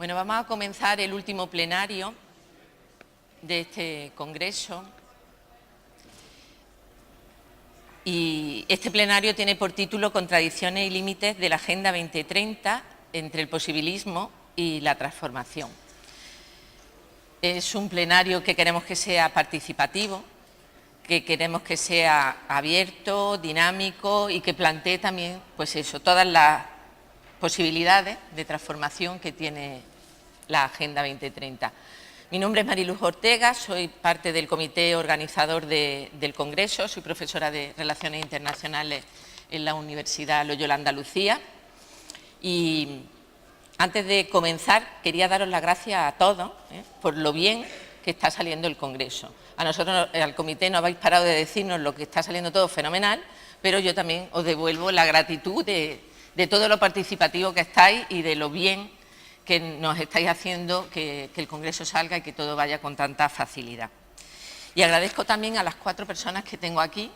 Bueno, vamos a comenzar el último plenario de este congreso y este plenario tiene por título Contradicciones y límites de la Agenda 2030 entre el posibilismo y la transformación. Es un plenario que queremos que sea participativo, que queremos que sea abierto, dinámico y que plantee también, pues eso, todas las posibilidades de transformación que tiene la Agenda 2030. Mi nombre es Mariluz Ortega, soy parte del comité organizador del Congreso, soy profesora de Relaciones Internacionales en la Universidad Loyola Andalucía y antes de comenzar quería daros las gracias a todos por lo bien que está saliendo el Congreso. A nosotros, al comité, no habéis parado de decirnos lo que está saliendo todo fenomenal, pero yo también os devuelvo la gratitud de todo lo participativo que estáis y de lo bien que nos estáis haciendo que el Congreso salga y que todo vaya con tanta facilidad. Y agradezco también a las 4 personas que tengo aquí,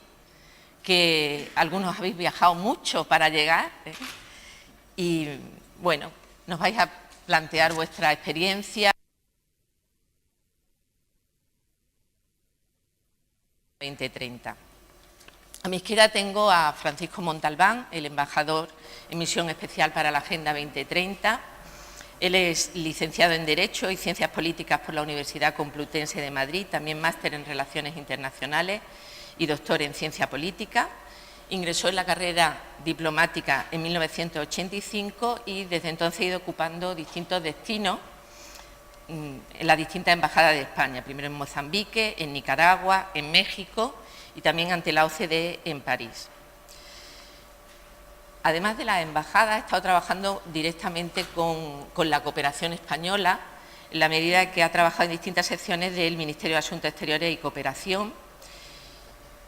que algunos habéis viajado mucho para llegar y, bueno, nos vais a plantear vuestra experiencia 2030. A mi izquierda tengo a Francisco Montalbán, el embajador en misión especial para la Agenda 2030. Él es licenciado en Derecho y Ciencias Políticas por la Universidad Complutense de Madrid, también máster en Relaciones Internacionales y doctor en Ciencia Política. Ingresó en la carrera diplomática en 1985 y desde entonces ha ido ocupando distintos destinos en las distintas embajadas de España, primero en Mozambique, en Nicaragua, en México y también ante la OCDE en París. Además de la embajada, he estado trabajando directamente con la cooperación española, en la medida que ha trabajado en distintas secciones del Ministerio de Asuntos Exteriores y Cooperación,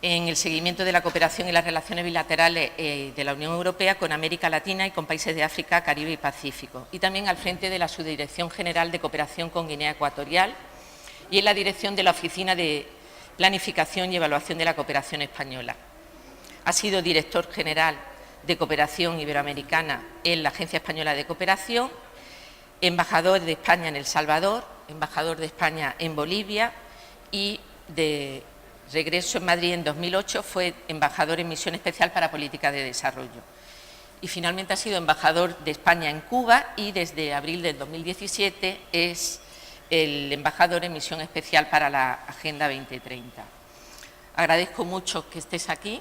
en el seguimiento de la cooperación y las relaciones bilaterales de la Unión Europea con América Latina y con países de África, Caribe y Pacífico, y también al frente de la Subdirección General de Cooperación con Guinea Ecuatorial y en la dirección de la Oficina de Planificación y Evaluación de la Cooperación Española. Ha sido director general de Cooperación Iberoamericana en la Agencia Española de Cooperación, embajador de España en El Salvador, embajador de España en Bolivia y de regreso en Madrid en 2008 fue embajador en misión especial para política de desarrollo. Y finalmente ha sido embajador de España en Cuba y desde abril del 2017 es el embajador en misión especial para la Agenda 2030. Agradezco mucho que estés aquí.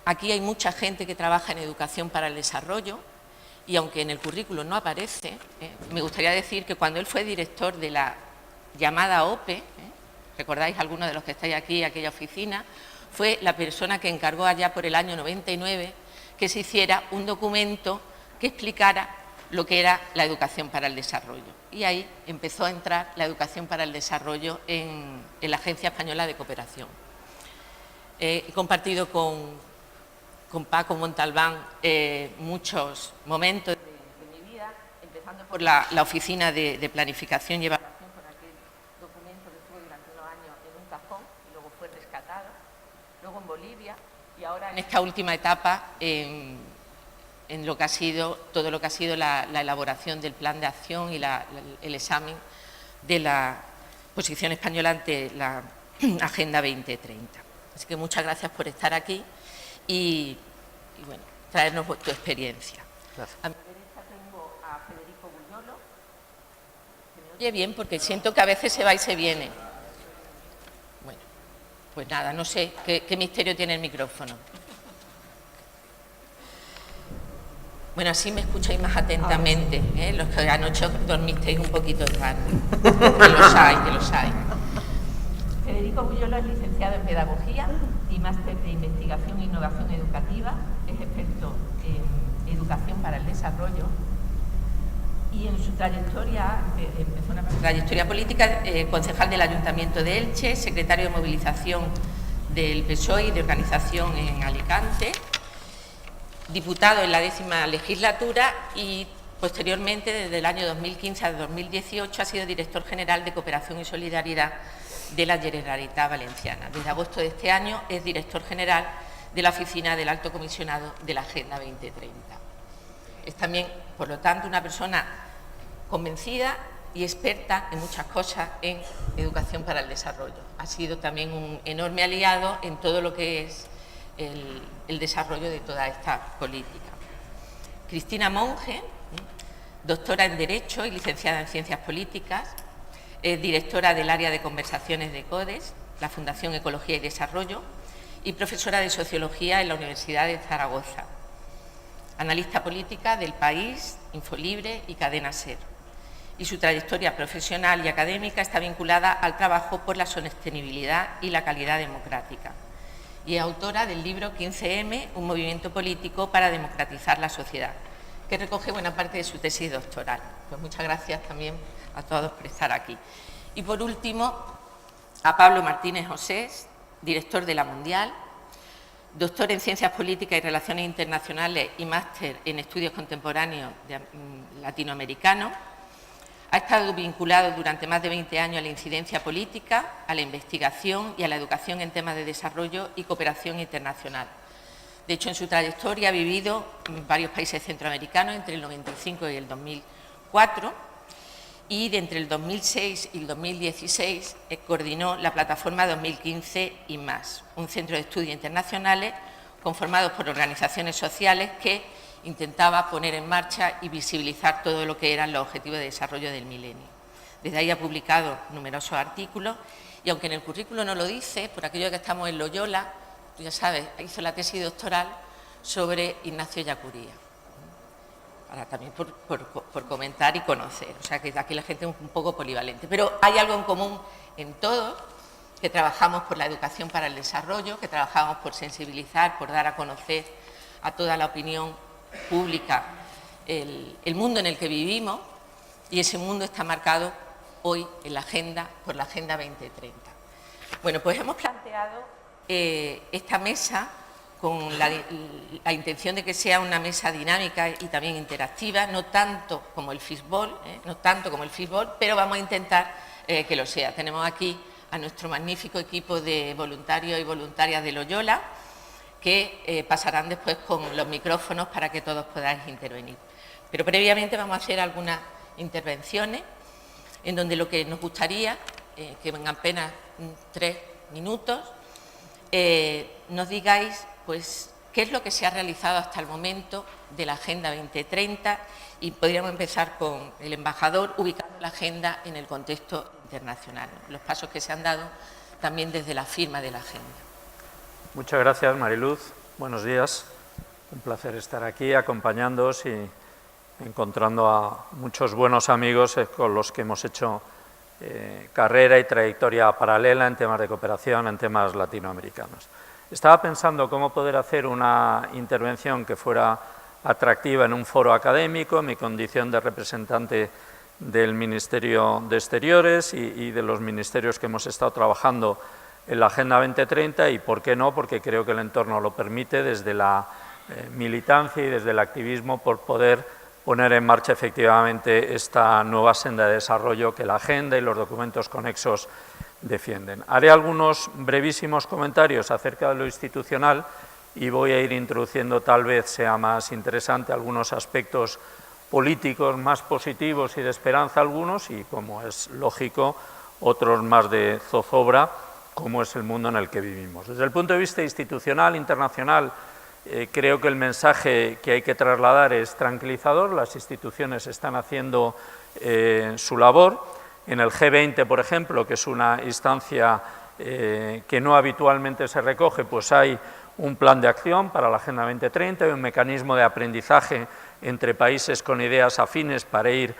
Aquí hay mucha gente que trabaja en educación para el desarrollo y aunque en el currículum no aparece, me gustaría decir que cuando él fue director de la llamada OPE, recordáis algunos de los que estáis aquí, aquella oficina, fue la persona que encargó allá por el año 99 que se hiciera un documento que explicara lo que era la educación para el desarrollo. Y ahí empezó a entrar la educación para el desarrollo en la Agencia Española de Cooperación. He compartido con Paco Montalbán muchos momentos de mi vida, empezando por la oficina de planificación y evaluación, con aquel documento que estuvo durante unos años en un cajón y luego fue rescatado, luego en Bolivia y ahora en esta última etapa en lo que ha sido, todo lo que ha sido la elaboración del plan de acción y el examen de la posición española ante la Agenda 2030. Así que muchas gracias por estar aquí. Y bueno, traernos tu experiencia. Gracias. A mi derecha tengo a Federico Buñolo. ¿Se me oye bien? Porque siento que a veces se va y se viene. Bueno, pues nada, no sé qué misterio tiene el micrófono. Bueno, así me escucháis más atentamente, los que anoche dormisteis un poquito tarde. Que los hay. Federico Buñolo es licenciado en Pedagogía y máster de Investigación e Innovación Educativa, es experto en Educación para el Desarrollo y en su trayectoria, empezó una trayectoria política, concejal del Ayuntamiento de Elche, secretario de Movilización del PSOE y de Organización en Alicante, diputado en la 10ª legislatura y posteriormente, desde el año 2015 a 2018, ha sido director general de Cooperación y Solidaridad de la Generalitat Valenciana. Desde agosto de este año es director general de la Oficina del Alto Comisionado de la Agenda 2030. Es también, por lo tanto, una persona convencida y experta en muchas cosas en educación para el desarrollo. Ha sido también un enorme aliado en todo lo que es el desarrollo de toda esta política. Cristina Monge, doctora en Derecho y licenciada en Ciencias Políticas, es directora del área de conversaciones de CODES, la Fundación Ecología y Desarrollo, y profesora de Sociología en la Universidad de Zaragoza. Analista política del País, Infolibre y Cadena SER. Y su trayectoria profesional y académica está vinculada al trabajo por la sostenibilidad y la calidad democrática. Y es autora del libro 15M, un movimiento político para democratizar la sociedad, que recoge buena parte de su tesis doctoral. Pues muchas gracias también a todos por estar aquí. Y por último, a Pablo Martínez Osés, director de La Mundial, doctor en Ciencias Políticas y Relaciones Internacionales y máster en Estudios Contemporáneos Latinoamericanos. Ha estado vinculado durante más de 20 años a la incidencia política, a la investigación y a la educación en temas de desarrollo y cooperación internacional. De hecho, en su trayectoria ha vivido en varios países centroamericanos entre el 95 y el 2004 y de entre el 2006 y el 2016 coordinó la plataforma 2015 y más, un centro de estudios internacionales conformados por organizaciones sociales que intentaba poner en marcha y visibilizar todo lo que eran los objetivos de desarrollo del milenio. Desde ahí ha publicado numerosos artículos y aunque en el currículo no lo dice, por aquello que estamos en Loyola, tú ya sabes, hizo la tesis doctoral sobre Ignacio Ellacuría. Ahora también por comentar y conocer, o sea que aquí la gente es un poco polivalente. Pero hay algo en común en todos, que trabajamos por la educación para el desarrollo, que trabajamos por sensibilizar, por dar a conocer a toda la opinión pública el mundo en el que vivimos, y ese mundo está marcado hoy en la agenda, por la Agenda 2030. Bueno, pues hemos planteado esta mesa con la intención de que sea una mesa dinámica y también interactiva, no tanto como el fishbowl, pero vamos a intentar que lo sea. Tenemos aquí a nuestro magnífico equipo de voluntarios y voluntarias de Loyola, que pasarán después con los micrófonos para que todos podáis intervenir. Pero previamente vamos a hacer algunas intervenciones en donde lo que nos gustaría, que en apenas 3 minutos, nos digáis pues, qué es lo que se ha realizado hasta el momento de la Agenda 2030 y podríamos empezar con el embajador ubicando la agenda en el contexto internacional, los pasos que se han dado también desde la firma de la agenda. Muchas gracias, Mariluz. Buenos días. Un placer estar aquí acompañándoos y encontrando a muchos buenos amigos con los que hemos hecho carrera y trayectoria paralela en temas de cooperación, en temas latinoamericanos. Estaba pensando cómo poder hacer una intervención que fuera atractiva en un foro académico, en mi condición de representante del Ministerio de Exteriores y de los ministerios que hemos estado trabajando en la Agenda 2030 y, ¿por qué no?, porque creo que el entorno lo permite desde la militancia y desde el activismo por poder poner en marcha efectivamente esta nueva senda de desarrollo que la Agenda y los documentos conexos defienden. Haré algunos brevísimos comentarios acerca de lo institucional y voy a ir introduciendo, tal vez sea más interesante, algunos aspectos políticos más positivos y de esperanza algunos y, como es lógico, otros más de zozobra, como es el mundo en el que vivimos. Desde el punto de vista institucional, internacional, creo que el mensaje que hay que trasladar es tranquilizador. Las instituciones están haciendo su labor. En el G20, por ejemplo, que es una instancia que no habitualmente se recoge, pues hay un plan de acción para la Agenda 2030 y un mecanismo de aprendizaje entre países con ideas afines para ir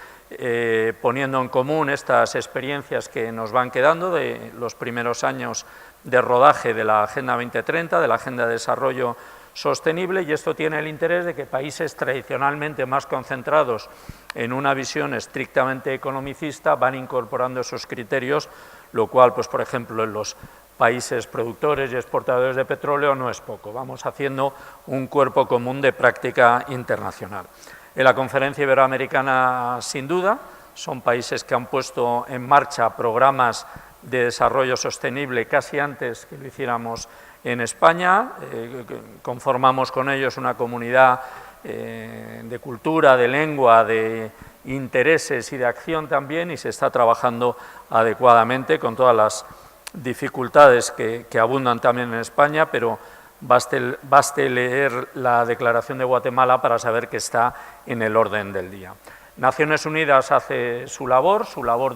poniendo en común estas experiencias que nos van quedando de los primeros años de rodaje de la Agenda 2030, de la Agenda de Desarrollo Sostenible, y esto tiene el interés de que países tradicionalmente más concentrados en una visión estrictamente economicista van incorporando esos criterios, lo cual, pues, por ejemplo, en los países productores y exportadores de petróleo no es poco. Vamos haciendo un cuerpo común de práctica internacional. En la Conferencia Iberoamericana, sin duda, son países que han puesto en marcha programas de desarrollo sostenible casi antes que lo hiciéramos en España. Conformamos con ellos una comunidad de cultura, de lengua, de intereses y de acción también, y se está trabajando adecuadamente con todas las dificultades que abundan también en España, pero baste leer la Declaración de Guatemala para saber que está en el orden del día. Naciones Unidas hace su labor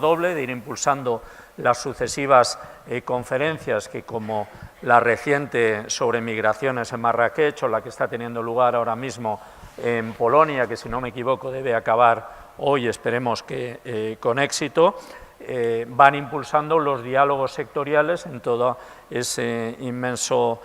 doble de ir impulsando las sucesivas conferencias que, como la reciente sobre migraciones en Marrakech o la que está teniendo lugar ahora mismo en Polonia, que si no me equivoco debe acabar hoy, esperemos que con éxito, van impulsando los diálogos sectoriales en todo ese inmenso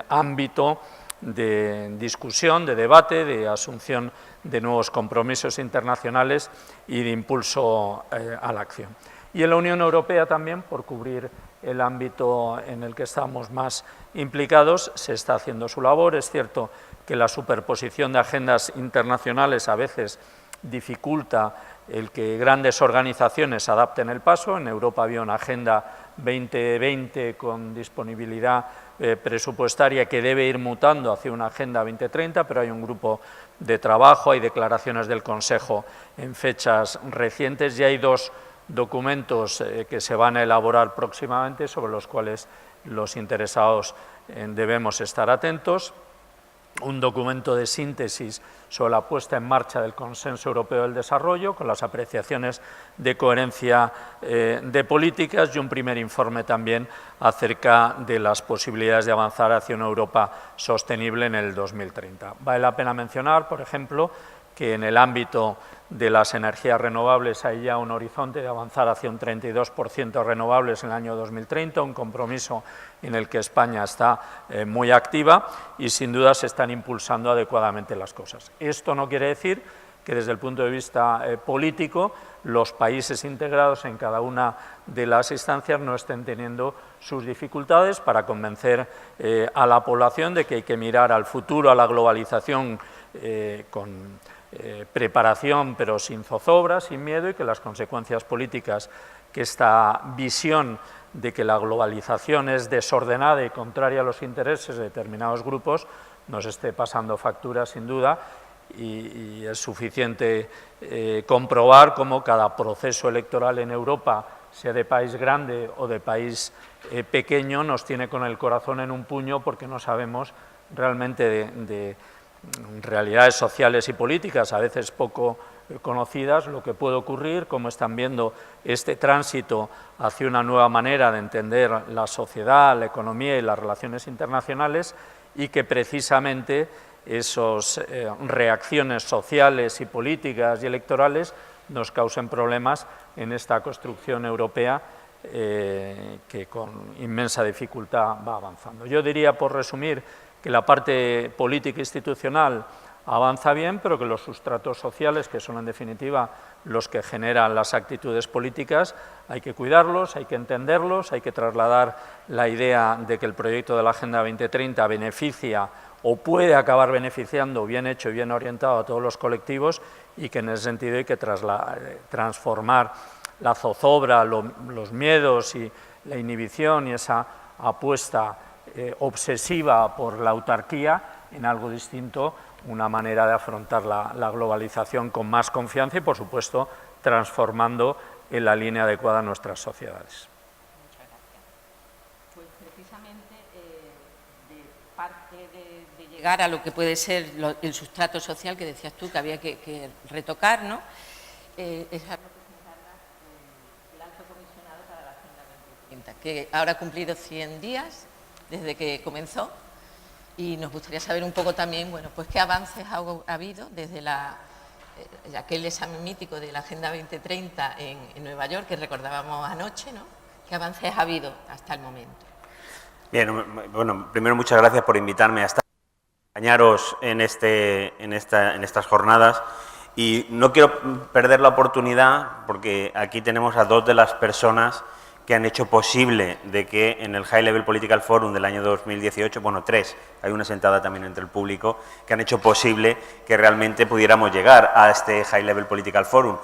ámbito de discusión, de debate, de asunción de nuevos compromisos internacionales y de impulso a la acción. Y en la Unión Europea también, por cubrir el ámbito en el que estamos más implicados, se está haciendo su labor. Es cierto que la superposición de agendas internacionales a veces dificulta el que grandes organizaciones adapten el paso. En Europa había una Agenda 2020 con disponibilidad presupuestaria que debe ir mutando hacia una Agenda 2030, pero hay un grupo de trabajo, hay declaraciones del Consejo en fechas recientes y hay dos documentos que se van a elaborar próximamente sobre los cuales los interesados debemos estar atentos. Un documento de síntesis sobre la puesta en marcha del Consenso Europeo del Desarrollo, con las apreciaciones de coherencia de políticas, y un primer informe también acerca de las posibilidades de avanzar hacia una Europa sostenible en el 2030. Vale la pena mencionar, por ejemplo, que en el ámbito de las energías renovables hay ya un horizonte de avanzar hacia un 32% renovables en el año 2030, un compromiso en el que España está muy activa y sin duda se están impulsando adecuadamente las cosas. Esto no quiere decir que desde el punto de vista político los países integrados en cada una de las instancias no estén teniendo sus dificultades para convencer a la población de que hay que mirar al futuro, a la globalización con preparación pero sin zozobra, sin miedo, y que las consecuencias políticas que esta visión de que la globalización es desordenada y contraria a los intereses de determinados grupos nos esté pasando factura sin duda, y es suficiente comprobar cómo cada proceso electoral en Europa, sea de país grande o de país pequeño, nos tiene con el corazón en un puño porque no sabemos realmente de realidades sociales y políticas, a veces poco conocidas, lo que puede ocurrir, cómo están viendo este tránsito hacia una nueva manera de entender la sociedad, la economía y las relaciones internacionales, y que precisamente esas reacciones sociales y políticas y electorales nos causen problemas en esta construcción europea que con inmensa dificultad va avanzando. Yo diría, por resumir, que la parte política e institucional avanza bien, pero que los sustratos sociales, que son en definitiva los que generan las actitudes políticas, hay que cuidarlos, hay que entenderlos, hay que trasladar la idea de que el proyecto de la Agenda 2030 beneficia o puede acabar beneficiando, bien hecho y bien orientado, a todos los colectivos, y que en ese sentido hay que transformar la zozobra, los miedos y la inhibición y esa apuesta obsesiva por la autarquía en algo distinto, una manera de afrontar la globalización con más confianza y, por supuesto, transformando en la línea adecuada nuestras sociedades. Muchas gracias. Pues precisamente de parte de llegar a lo que puede ser el sustrato social que decías tú que había que retocar, ¿no? Es algo que se encarga el Alto Comisionado para la Agenda 2030, que ahora ha cumplido 100 días desde que comenzó, y nos gustaría saber un poco también, bueno, pues qué avances ha habido desde aquel examen mítico de la Agenda 2030 en Nueva York, que recordábamos anoche, ¿no? ¿Qué avances ha habido hasta el momento? Bien, bueno, primero muchas gracias por invitarme a acompañaros en estas jornadas, y no quiero perder la oportunidad porque aquí tenemos a dos de las personas que han hecho posible de que en el High Level Political Forum del año 2018, bueno, tres, hay una sentada también entre el público, que han hecho posible que realmente pudiéramos llegar a este High Level Political Forum.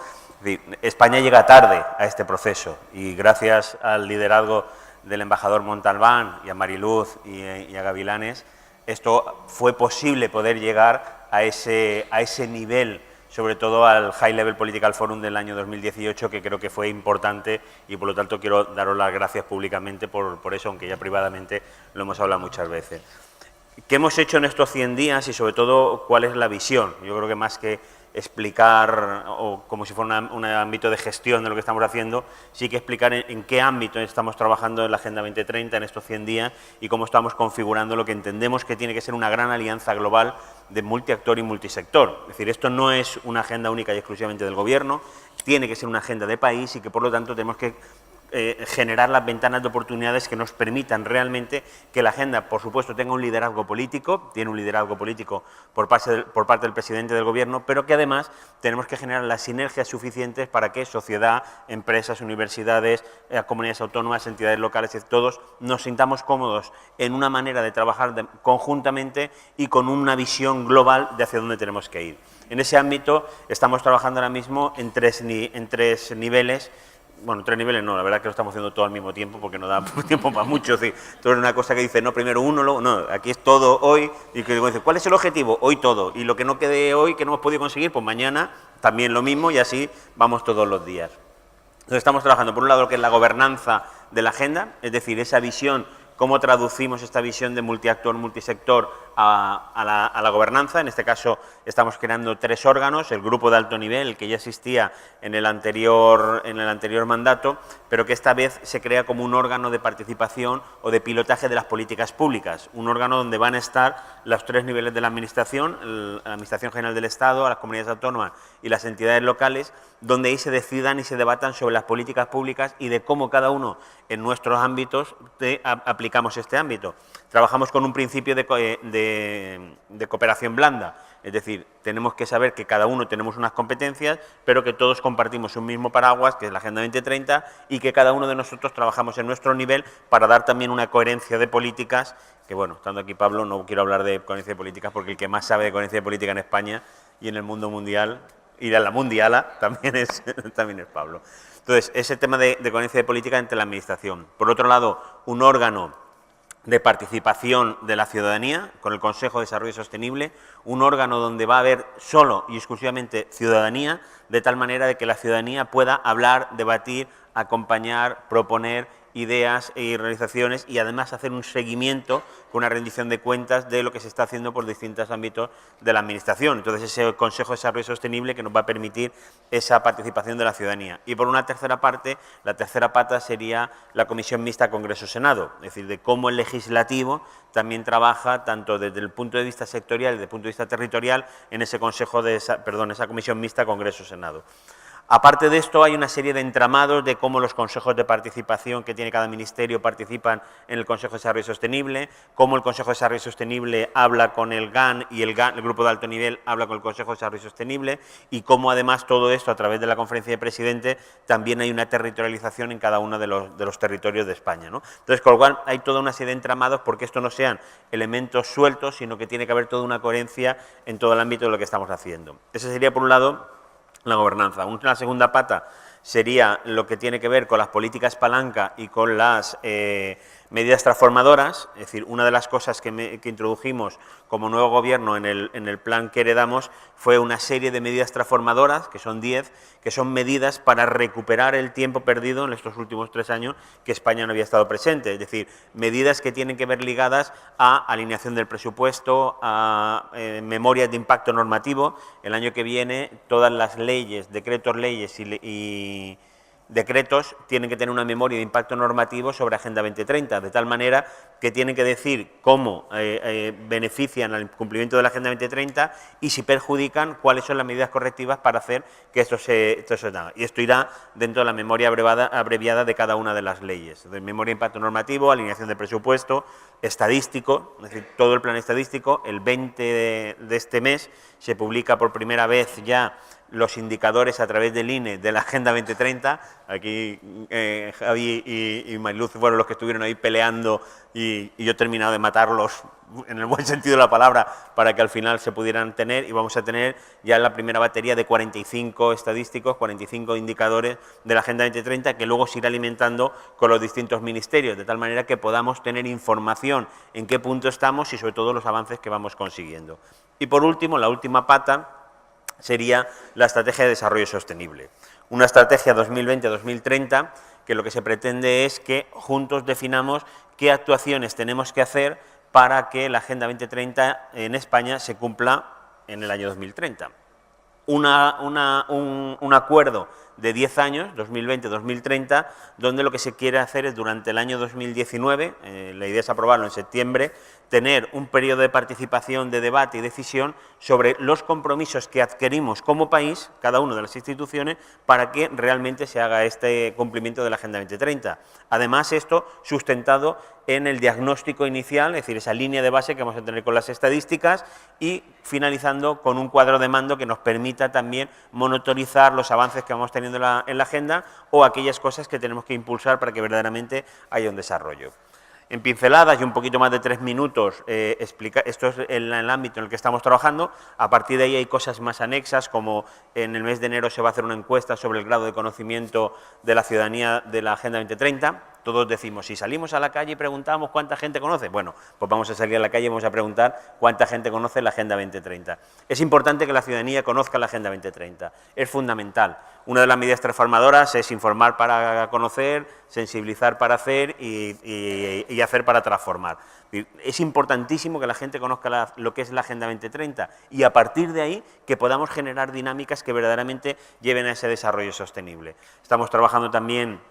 España llega tarde a este proceso, y gracias al liderazgo del embajador Montalbán y a Mariluz y a Gavilanes, esto fue posible poder llegar a ese nivel sobre todo al High Level Political Forum del año 2018, que creo que fue importante y por lo tanto quiero daros las gracias públicamente por eso, aunque ya privadamente lo hemos hablado muchas veces. ¿Qué hemos hecho en estos 100 días y sobre todo cuál es la visión? Yo creo que más que explicar o como si fuera un ámbito de gestión de lo que estamos haciendo, sí que explicar en qué ámbito estamos trabajando en la Agenda 2030 en estos 100 días y cómo estamos configurando lo que entendemos que tiene que ser una gran alianza global de multiactor y multisector. Es decir, esto no es una agenda única y exclusivamente del Gobierno, tiene que ser una agenda de país y que por lo tanto tenemos que generar las ventanas de oportunidades que nos permitan realmente que la agenda, por supuesto, tenga un liderazgo político, tiene un liderazgo político por parte del presidente del Gobierno, pero que además tenemos que generar las sinergias suficientes para que sociedad, empresas, universidades, comunidades autónomas, entidades locales, todos nos sintamos cómodos en una manera de trabajar conjuntamente y con una visión global de hacia dónde tenemos que ir. En ese ámbito estamos trabajando ahora mismo en tres niveles. Bueno, 3 niveles no, la verdad que lo estamos haciendo todo al mismo tiempo porque no da tiempo para mucho. Sí. Todo es una cosa que dice, no, primero uno, luego, no, aquí es todo hoy. Y que dice, ¿cuál es el objetivo? Hoy todo. Y lo que no quede hoy, que no hemos podido conseguir, pues mañana también lo mismo y así vamos todos los días. Entonces estamos trabajando por un lado lo que es la gobernanza de la agenda, es decir, esa visión, cómo traducimos esta visión de multiactor, multisector a la gobernanza. En este caso estamos creando 3 órganos, el grupo de alto nivel que ya existía en el anterior mandato, pero que esta vez se crea como un órgano de participación o de pilotaje de las políticas públicas, un órgano donde van a estar los 3 niveles de la Administración, la Administración General del Estado, a las comunidades autónomas y las entidades locales, donde ahí se decidan y se debatan sobre las políticas públicas y de cómo cada uno en nuestros ámbitos aplicamos este ámbito. Trabajamos con un principio de cooperación blanda, es decir, tenemos que saber que cada uno tenemos unas competencias, pero que todos compartimos un mismo paraguas, que es la Agenda 2030, y que cada uno de nosotros trabajamos en nuestro nivel para dar también una coherencia de políticas, que bueno, estando aquí Pablo, no quiero hablar de coherencia de políticas, porque el que más sabe de coherencia de política en España y en el mundo mundial, y de la mundiala, también es Pablo. Entonces, ese tema de coherencia de política entre la Administración. Por otro lado, un órgano de participación de la ciudadanía, con el Consejo de Desarrollo Sostenible, un órgano donde va a haber solo y exclusivamente ciudadanía, de tal manera de que la ciudadanía pueda hablar, debatir, acompañar, proponer ideas y realizaciones y además hacer un seguimiento con una rendición de cuentas de lo que se está haciendo por distintos ámbitos de la Administración. Entonces, ese Consejo de Desarrollo Sostenible que nos va a permitir esa participación de la ciudadanía. Y por una tercera parte, la tercera pata sería la Comisión Mixta Congreso-Senado, es decir, de cómo el legislativo también trabaja tanto desde el punto de vista sectorial y desde el punto de vista territorial en ese esa Comisión Mixta Congreso-Senado. Aparte de esto, hay una serie de entramados de cómo los consejos de participación que tiene cada ministerio participan en el Consejo de Desarrollo Sostenible, cómo el Consejo de Desarrollo Sostenible habla con el GAN y el Grupo de Alto Nivel habla con el Consejo de Desarrollo Sostenible y cómo además todo esto a través de la Conferencia de Presidentes también hay una territorialización en cada uno de los territorios de España, ¿no? Entonces, con lo cual hay toda una serie de entramados porque esto no sean elementos sueltos, sino que tiene que haber toda una coherencia en todo el ámbito de lo que estamos haciendo. Ese sería, por un lado, la gobernanza. Una segunda pata sería lo que tiene que ver con las políticas palanca y con las medidas transformadoras, es decir, una de las cosas que introdujimos como nuevo gobierno en el plan que heredamos fue una serie de medidas transformadoras, que son 10, que son medidas para recuperar el tiempo perdido en estos últimos 3 años que España no había estado presente, es decir, medidas que tienen que ver ligadas a alineación del presupuesto, a memorias de impacto normativo. El año que viene todas las leyes, decretos, leyes y decretos tienen que tener una memoria de impacto normativo sobre Agenda 2030, de tal manera que tienen que decir cómo benefician al cumplimiento de la Agenda 2030 y si perjudican, cuáles son las medidas correctivas para hacer que esto se haga. Y esto irá dentro de la memoria abreviada de cada una de las leyes. De memoria de impacto normativo, alineación de presupuesto, estadístico, es decir, todo el plan estadístico. El 20 de este mes se publica por primera vez ya los indicadores a través del INE de la Agenda 2030. Aquí Javi y Mariluz fueron los que estuvieron ahí peleando y yo he terminado de matarlos en el buen sentido de la palabra para que al final se pudieran tener, y vamos a tener ya la primera batería de 45 estadísticos, 45 indicadores de la Agenda 2030 que luego se irá alimentando con los distintos ministerios, de tal manera que podamos tener información en qué punto estamos y sobre todo los avances que vamos consiguiendo. Y por último, la última pata sería la Estrategia de Desarrollo Sostenible. Una estrategia 2020-2030 que lo que se pretende es que juntos definamos qué actuaciones tenemos que hacer para que la Agenda 2030 en España se cumpla en el año 2030. Un acuerdo de 10 años, 2020-2030, donde lo que se quiere hacer es durante el año 2019, la idea es aprobarlo en septiembre, tener un periodo de participación, de debate y decisión sobre los compromisos que adquirimos como país, cada una de las instituciones, para que realmente se haga este cumplimiento de la Agenda 2030. Además, esto sustentado en el diagnóstico inicial, es decir, esa línea de base que vamos a tener con las estadísticas y finalizando con un cuadro de mando que nos permita también monitorizar los avances que vamos teniendo en la agenda o aquellas cosas que tenemos que impulsar para que verdaderamente haya un desarrollo. En pinceladas y un poquito más de 3 minutos, esto es el ámbito en el que estamos trabajando. A partir de ahí hay cosas más anexas, como en el mes de enero se va a hacer una encuesta sobre el grado de conocimiento de la ciudadanía de la Agenda 2030. Todos decimos, si salimos a la calle y preguntamos cuánta gente conoce, bueno, pues vamos a salir a la calle y vamos a preguntar cuánta gente conoce la Agenda 2030. Es importante que la ciudadanía conozca la Agenda 2030, es fundamental. Una de las medidas transformadoras es informar para conocer, sensibilizar para hacer y hacer para transformar. Es importantísimo que la gente conozca lo que es la Agenda 2030 y a partir de ahí que podamos generar dinámicas que verdaderamente lleven a ese desarrollo sostenible. Estamos trabajando también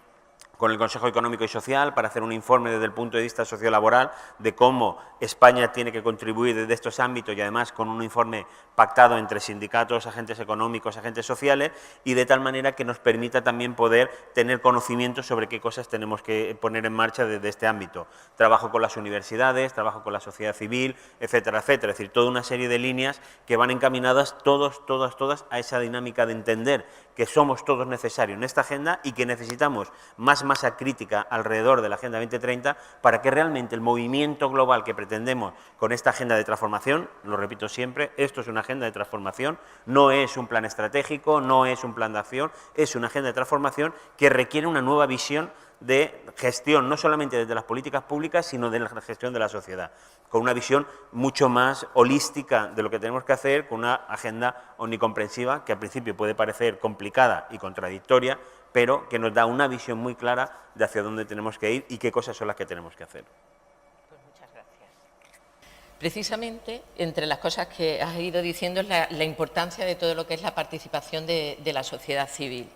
con el Consejo Económico y Social para hacer un informe desde el punto de vista sociolaboral de cómo España tiene que contribuir desde estos ámbitos y además con un informe pactado entre sindicatos, agentes económicos, agentes sociales y de tal manera que nos permita también poder tener conocimiento sobre qué cosas tenemos que poner en marcha desde este ámbito. Trabajo con las universidades, trabajo con la sociedad civil, etcétera, etcétera. Es decir, toda una serie de líneas que van encaminadas todas a esa dinámica de entender que somos todos necesarios en esta agenda y que necesitamos más masa crítica alrededor de la Agenda 2030 para que realmente el movimiento global que pretendemos con esta agenda de transformación, lo repito siempre, esto es una agenda de transformación, no es un plan estratégico, no es un plan de acción, es una agenda de transformación que requiere una nueva visión de gestión, no solamente desde las políticas públicas, sino de la gestión de la sociedad, con una visión mucho más holística de lo que tenemos que hacer, con una agenda omnicomprensiva que al principio puede parecer complicada y contradictoria, pero que nos da una visión muy clara de hacia dónde tenemos que ir y qué cosas son las que tenemos que hacer. Pues muchas gracias. Precisamente, entre las cosas que has ido diciendo es la importancia de todo lo que es la participación de la sociedad civil.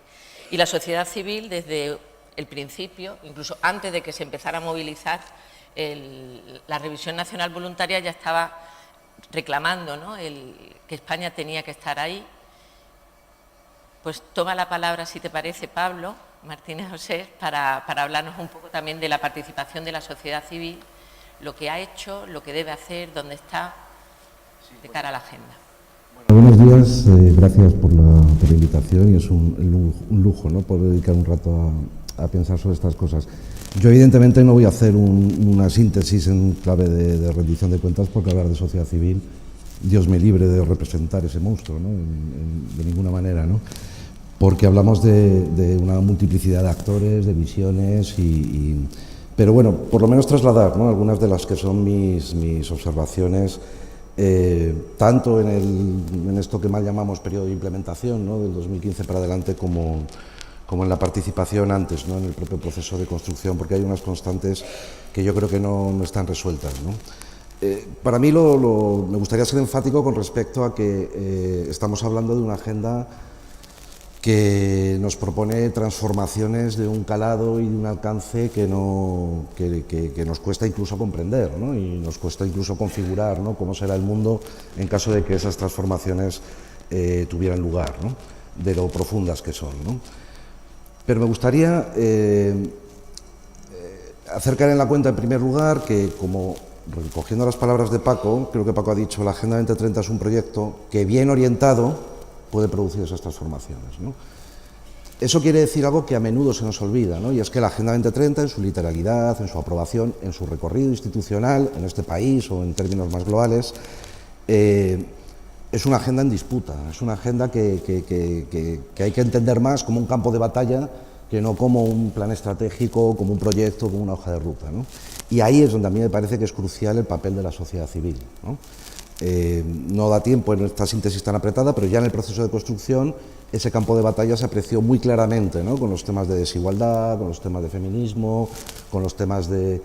Y la sociedad civil, desde el principio, incluso antes de que se empezara a movilizar, la Revisión Nacional Voluntaria ya estaba reclamando, ¿no?, que España tenía que estar ahí. Pues toma la palabra, si te parece, Pablo Martínez José, para hablarnos un poco también de la participación de la sociedad civil, lo que ha hecho, lo que debe hacer, dónde está, de cara a la agenda. Bueno, buenos días, gracias por la invitación y es un lujo, ¿no?, poder dedicar un rato a pensar sobre estas cosas. Yo evidentemente no voy a hacer una síntesis en clave de rendición de cuentas, porque hablar de sociedad civil, Dios me libre de representar ese monstruo, ¿no?, de ninguna manera, ¿no?, porque hablamos de una multiplicidad de actores, de visiones, pero bueno, por lo menos trasladar, ¿no?, algunas de las que son mis observaciones, tanto en esto que mal llamamos periodo de implementación, ¿no?, del 2015 para adelante, como en la participación antes, ¿no?, en el propio proceso de construcción, porque hay unas constantes que yo creo que no están resueltas, ¿no? Para mí me gustaría ser enfático con respecto a que estamos hablando de una agenda que nos propone transformaciones de un calado y de un alcance que nos cuesta incluso comprender, ¿no?, y nos cuesta incluso configurar, ¿no?, cómo será el mundo en caso de que esas transformaciones tuvieran lugar, ¿no?, de lo profundas que son, ¿no? Pero me gustaría hacer caer en la cuenta, en primer lugar, que, como recogiendo las palabras de Paco, creo que Paco ha dicho, la Agenda 2030 es un proyecto que, bien orientado, puede producir esas transformaciones, ¿no? Eso quiere decir algo que a menudo se nos olvida, ¿no?, y es que la Agenda 2030, en su literalidad, en su aprobación, en su recorrido institucional, en este país o en términos más globales, es una agenda en disputa, es una agenda que hay que entender más como un campo de batalla que no como un plan estratégico, como un proyecto, como una hoja de ruta, ¿no? Y ahí es donde a mí me parece que es crucial el papel de la sociedad civil, ¿no? No da tiempo en esta síntesis tan apretada, pero ya en el proceso de construcción ese campo de batalla se apreció muy claramente, ¿no? Con los temas de desigualdad, con los temas de feminismo, con los temas de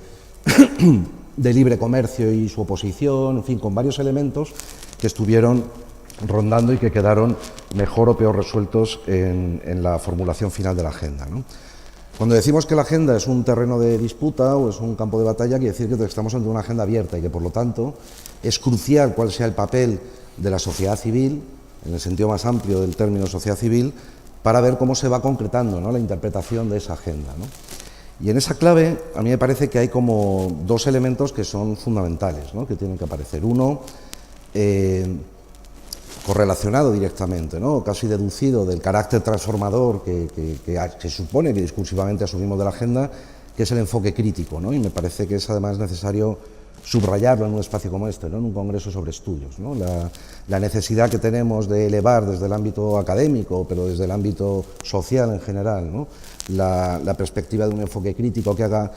libre comercio y su oposición, en fin, con varios elementos que estuvieron rondando y que quedaron mejor o peor resueltos en la formulación final de la agenda, ¿no? Cuando decimos que la agenda es un terreno de disputa o es un campo de batalla, quiere decir que estamos ante una agenda abierta y que, por lo tanto, es crucial cuál sea el papel de la sociedad civil, en el sentido más amplio del término sociedad civil, para ver cómo se va concretando, ¿no?, la interpretación de esa agenda, ¿no? Y en esa clave, a mí me parece que hay como dos elementos que son fundamentales, ¿no?, que tienen que aparecer. Uno, correlacionado directamente, ¿no?, casi deducido del carácter transformador que supone que discursivamente asumimos de la agenda, que es el enfoque crítico, ¿no? Y me parece que es además necesario subrayarlo en un espacio como este, ¿no?, en un congreso sobre estudios, ¿no? La necesidad que tenemos de elevar desde el ámbito académico, pero desde el ámbito social en general, ¿no?, la perspectiva de un enfoque crítico que haga,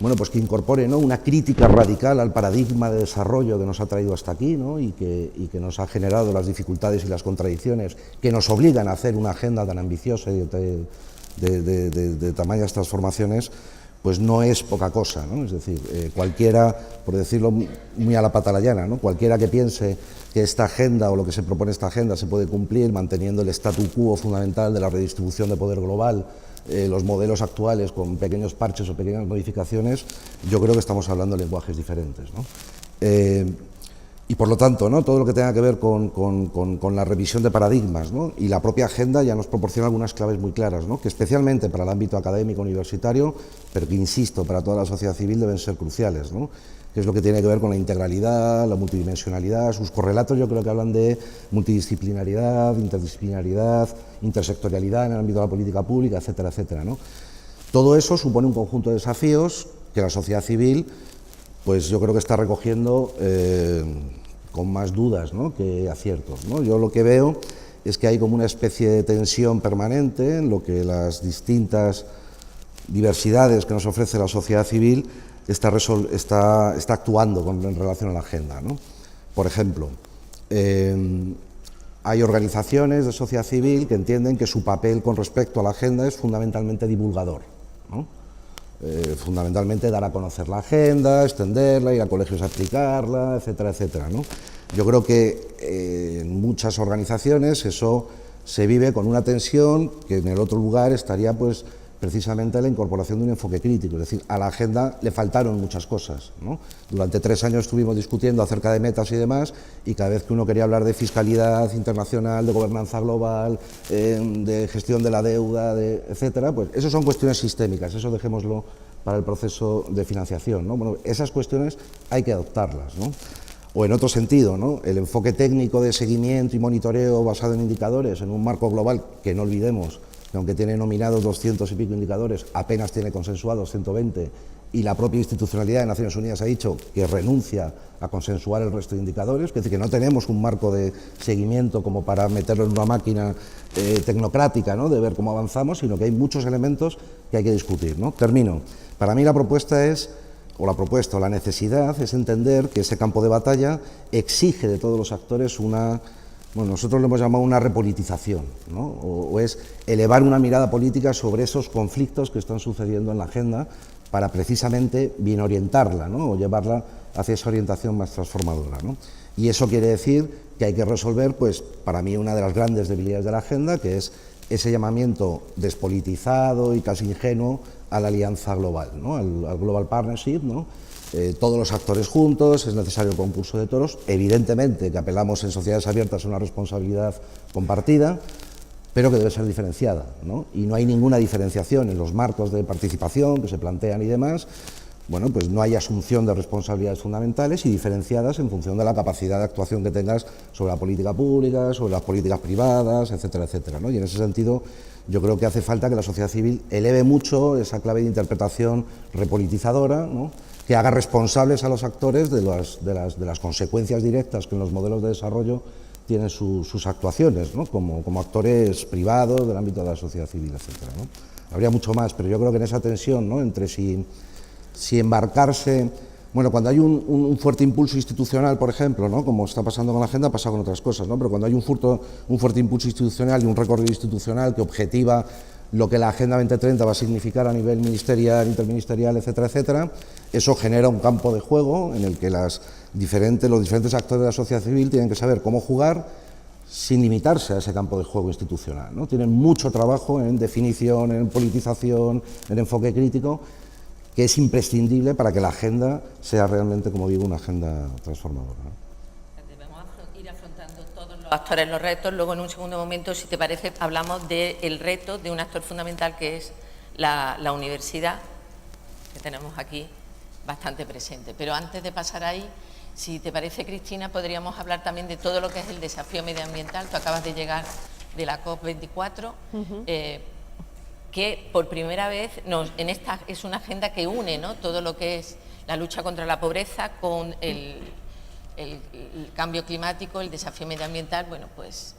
bueno, pues que incorpore, ¿no?, una crítica radical al paradigma de desarrollo que nos ha traído hasta aquí, ¿no?, y que nos ha generado las dificultades y las contradicciones que nos obligan a hacer una agenda tan ambiciosa y de tamañas transformaciones, pues no es poca cosa, ¿no? Es decir, cualquiera, por decirlo muy a la pata la llana, ¿no?, cualquiera que piense que esta agenda o lo que se propone esta agenda se puede cumplir manteniendo el statu quo fundamental de la redistribución de poder global, los modelos actuales con pequeños parches o pequeñas modificaciones, yo creo que estamos hablando de lenguajes diferentes, ¿no? Y por lo tanto, ¿no?, todo lo que tenga que ver con la revisión de paradigmas, ¿no?, y la propia agenda ya nos proporciona algunas claves muy claras, ¿no?, que especialmente para el ámbito académico universitario, pero que, insisto, para toda la sociedad civil deben ser cruciales, ¿no?, que es lo que tiene que ver con la integralidad, la multidimensionalidad. Sus correlatos yo creo que hablan de multidisciplinaridad, interdisciplinaridad, intersectorialidad en el ámbito de la política pública, etcétera, etcétera, ¿no? Todo eso supone un conjunto de desafíos que la sociedad civil, pues yo creo que está recogiendo con más dudas, ¿no?, que aciertos, ¿no? Yo lo que veo es que hay como una especie de tensión permanente en lo que las distintas diversidades que nos ofrece la sociedad civil está actuando en relación a la agenda, ¿no? Por ejemplo, hay organizaciones de sociedad civil que entienden que su papel con respecto a la agenda es fundamentalmente divulgador, ¿no? Fundamentalmente dar a conocer la agenda, extenderla, ir a colegios a explicarla, etcétera, etcétera, ¿no? Yo creo que en muchas organizaciones eso se vive con una tensión que en el otro lugar estaría, pues, precisamente la incorporación de un enfoque crítico, es decir, a la agenda le faltaron muchas cosas, ¿no? Durante 3 años estuvimos discutiendo acerca de metas y demás, y cada vez que uno quería hablar de fiscalidad internacional, de gobernanza global, de gestión de la deuda, etcétera, pues eso son cuestiones sistémicas, eso dejémoslo para el proceso de financiación, ¿no? Bueno, esas cuestiones hay que adoptarlas, ¿no? O en otro sentido, ¿no?, el enfoque técnico de seguimiento y monitoreo basado en indicadores en un marco global que, no olvidemos, que aunque tiene nominados 200 y pico indicadores, apenas tiene consensuados 120, y la propia institucionalidad de Naciones Unidas ha dicho que renuncia a consensuar el resto de indicadores, es decir, que no tenemos un marco de seguimiento como para meterlo en una máquina tecnocrática, ¿no?, de ver cómo avanzamos, sino que hay muchos elementos que hay que discutir, ¿no? Termino. Para mí la necesidad es entender que ese campo de batalla exige de todos los actores una... Bueno, nosotros lo hemos llamado una repolitización, ¿no? O es elevar una mirada política sobre esos conflictos que están sucediendo en la agenda para precisamente bien orientarla, ¿no?, o llevarla hacia esa orientación más transformadora, ¿no? Y eso quiere decir que hay que resolver, pues, para mí una de las grandes debilidades de la agenda, que es ese llamamiento despolitizado y casi ingenuo a la alianza global, ¿no?, al Global Partnership, ¿no? Todos los actores juntos, es necesario el concurso de toros, evidentemente que apelamos en sociedades abiertas a una responsabilidad compartida, pero que debe ser diferenciada, ¿no? Y no hay ninguna diferenciación en los marcos de participación que se plantean y demás. Bueno, pues no hay asunción de responsabilidades fundamentales y diferenciadas en función de la capacidad de actuación que tengas sobre la política pública, sobre las políticas privadas, etcétera, etcétera, ¿no? Y en ese sentido yo creo que hace falta que la sociedad civil eleve mucho esa clave de interpretación repolitizadora, ¿no?, que haga responsables a los actores de las consecuencias directas que en los modelos de desarrollo tienen sus actuaciones, ¿no?, como actores privados del ámbito de la sociedad civil, etcétera, ¿no? Habría mucho más, pero yo creo que en esa tensión, ¿no?, entre si embarcarse Bueno, cuando hay un fuerte impulso institucional, por ejemplo, ¿no? Como está pasando con la agenda, pasa con otras cosas, ¿no? Pero cuando hay un fuerte impulso institucional y un recorrido institucional que objetiva lo que la Agenda 2030 va a significar a nivel ministerial, interministerial, etcétera, etcétera, eso genera un campo de juego en el que los diferentes actores de la sociedad civil tienen que saber cómo jugar sin limitarse a ese campo de juego institucional, ¿no? Tienen mucho trabajo en definición, en politización, en enfoque crítico, que es imprescindible para que la agenda sea realmente, como digo, una agenda transformadora, ¿no? Debemos ir afrontando todos los actores los retos. Luego, en un segundo momento, si te parece, hablamos del reto de un actor fundamental que es la universidad, que tenemos aquí bastante presente. Pero antes de pasar ahí, si te parece, Cristina, podríamos hablar también de todo lo que es el desafío medioambiental. Tú acabas de llegar de la COP24, que por primera vez es una agenda que une, ¿no?, todo lo que es la lucha contra la pobreza con el cambio climático, el desafío medioambiental. Bueno, pues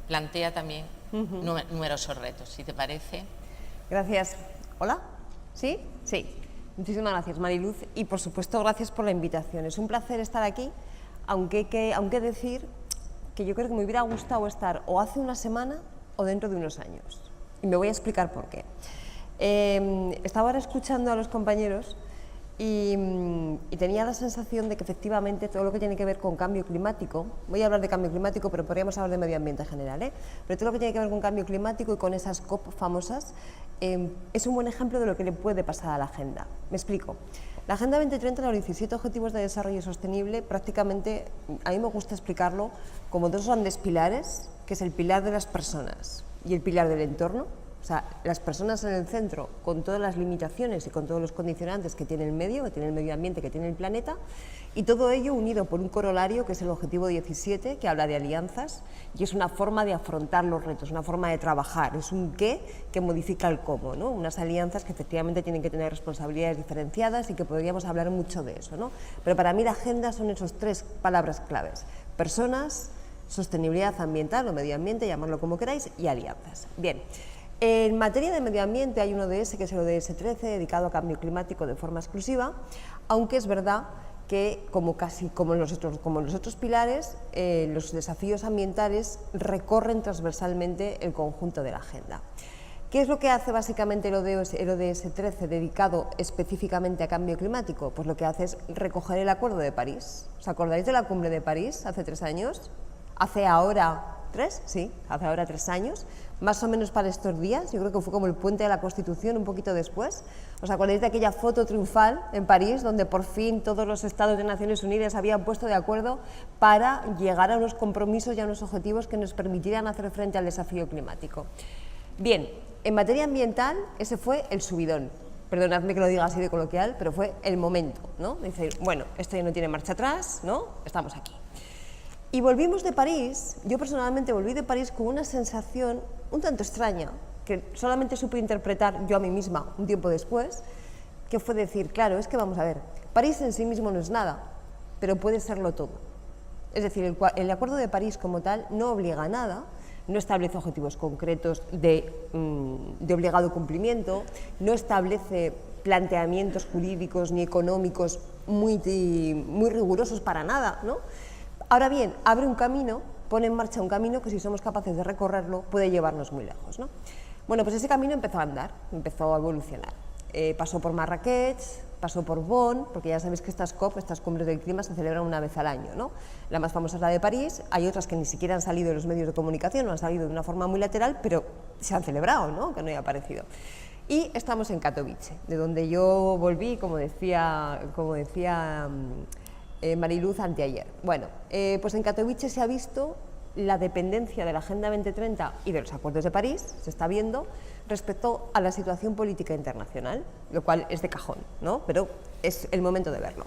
plantea también numerosos retos, si te parece. Gracias. ¿Hola? ¿Sí? Sí. Muchísimas gracias, Mariluz, y por supuesto gracias por la invitación. Es un placer estar aquí, aunque decir que yo creo que me hubiera gustado estar o hace una semana o dentro de unos años. Y me voy a explicar por qué. Estaba ahora escuchando a los compañeros y tenía la sensación de que efectivamente todo lo que tiene que ver con cambio climático, voy a hablar de cambio climático, pero podríamos hablar de medio ambiente en general, pero todo lo que tiene que ver con cambio climático y con esas COP famosas es un buen ejemplo de lo que le puede pasar a la agenda. Me explico. La Agenda 2030, los 17 Objetivos de Desarrollo Sostenible, prácticamente, a mí me gusta explicarlo como dos grandes pilares, que es el pilar de las personas y el pilar del entorno. O sea, las personas en el centro, con todas las limitaciones y con todos los condicionantes que tiene el medio, que tiene el medio ambiente, que tiene el planeta, y todo ello unido por un corolario que es el Objetivo 17, que habla de alianzas, y es una forma de afrontar los retos, una forma de trabajar, es un qué que modifica el cómo, ¿no? Unas alianzas que efectivamente tienen que tener responsabilidades diferenciadas y que podríamos hablar mucho de eso, ¿no? Pero para mí la agenda son esos tres palabras claves: personas, sostenibilidad ambiental o medio ambiente, llamarlo como queráis, y alianzas. Bien. En materia de medio ambiente hay un ODS, que es el ODS 13, dedicado a cambio climático de forma exclusiva, aunque es verdad que, como los otros pilares, los desafíos ambientales recorren transversalmente el conjunto de la agenda. ¿Qué es lo que hace básicamente el ODS 13 dedicado específicamente a cambio climático? Pues lo que hace es recoger el Acuerdo de París. ¿Os acordáis de la Cumbre de París hace 3 años? Hace ahora 3, sí, hace ahora 3 años, más o menos para estos días. Yo creo que fue como el puente de la Constitución, un poquito después. ¿Os acordáis de aquella foto triunfal en París, donde por fin todos los estados de Naciones Unidas habían puesto de acuerdo para llegar a unos compromisos y a unos objetivos que nos permitieran hacer frente al desafío climático? Bien, en materia ambiental ese fue el subidón. Perdonadme que lo diga así de coloquial, pero fue el momento, ¿no? De decir, bueno, esto ya no tiene marcha atrás, ¿no? Estamos aquí. Y volvimos de París, yo personalmente volví de París con una sensación un tanto extraña, que solamente supe interpretar yo a mí misma un tiempo después, que fue decir, claro, es que vamos a ver, París en sí mismo no es nada, pero puede serlo todo. Es decir, el Acuerdo de París como tal no obliga a nada, no establece objetivos concretos de obligado cumplimiento, no establece planteamientos jurídicos ni económicos muy rigurosos para nada, ¿no? Ahora bien, abre un camino, pone en marcha un camino que, si somos capaces de recorrerlo, puede llevarnos muy lejos, ¿no? Bueno, pues ese camino empezó a andar, empezó a evolucionar. Pasó por Marrakech, pasó por Bonn, porque ya sabéis que estas COP, estas cumbres del clima, se celebran una vez al año, ¿no? La más famosa es la de París, hay otras que ni siquiera han salido de los medios de comunicación, no han salido de una forma muy lateral, pero se han celebrado, ¿no? Que no haya aparecido. Y estamos en Katowice, de donde yo volví, como decía Mariluz, anteayer. Bueno, pues en Katowice se ha visto la dependencia de la Agenda 2030 y de los acuerdos de París, se está viendo, respecto a la situación política internacional, lo cual es de cajón, ¿no? Pero es el momento de verlo.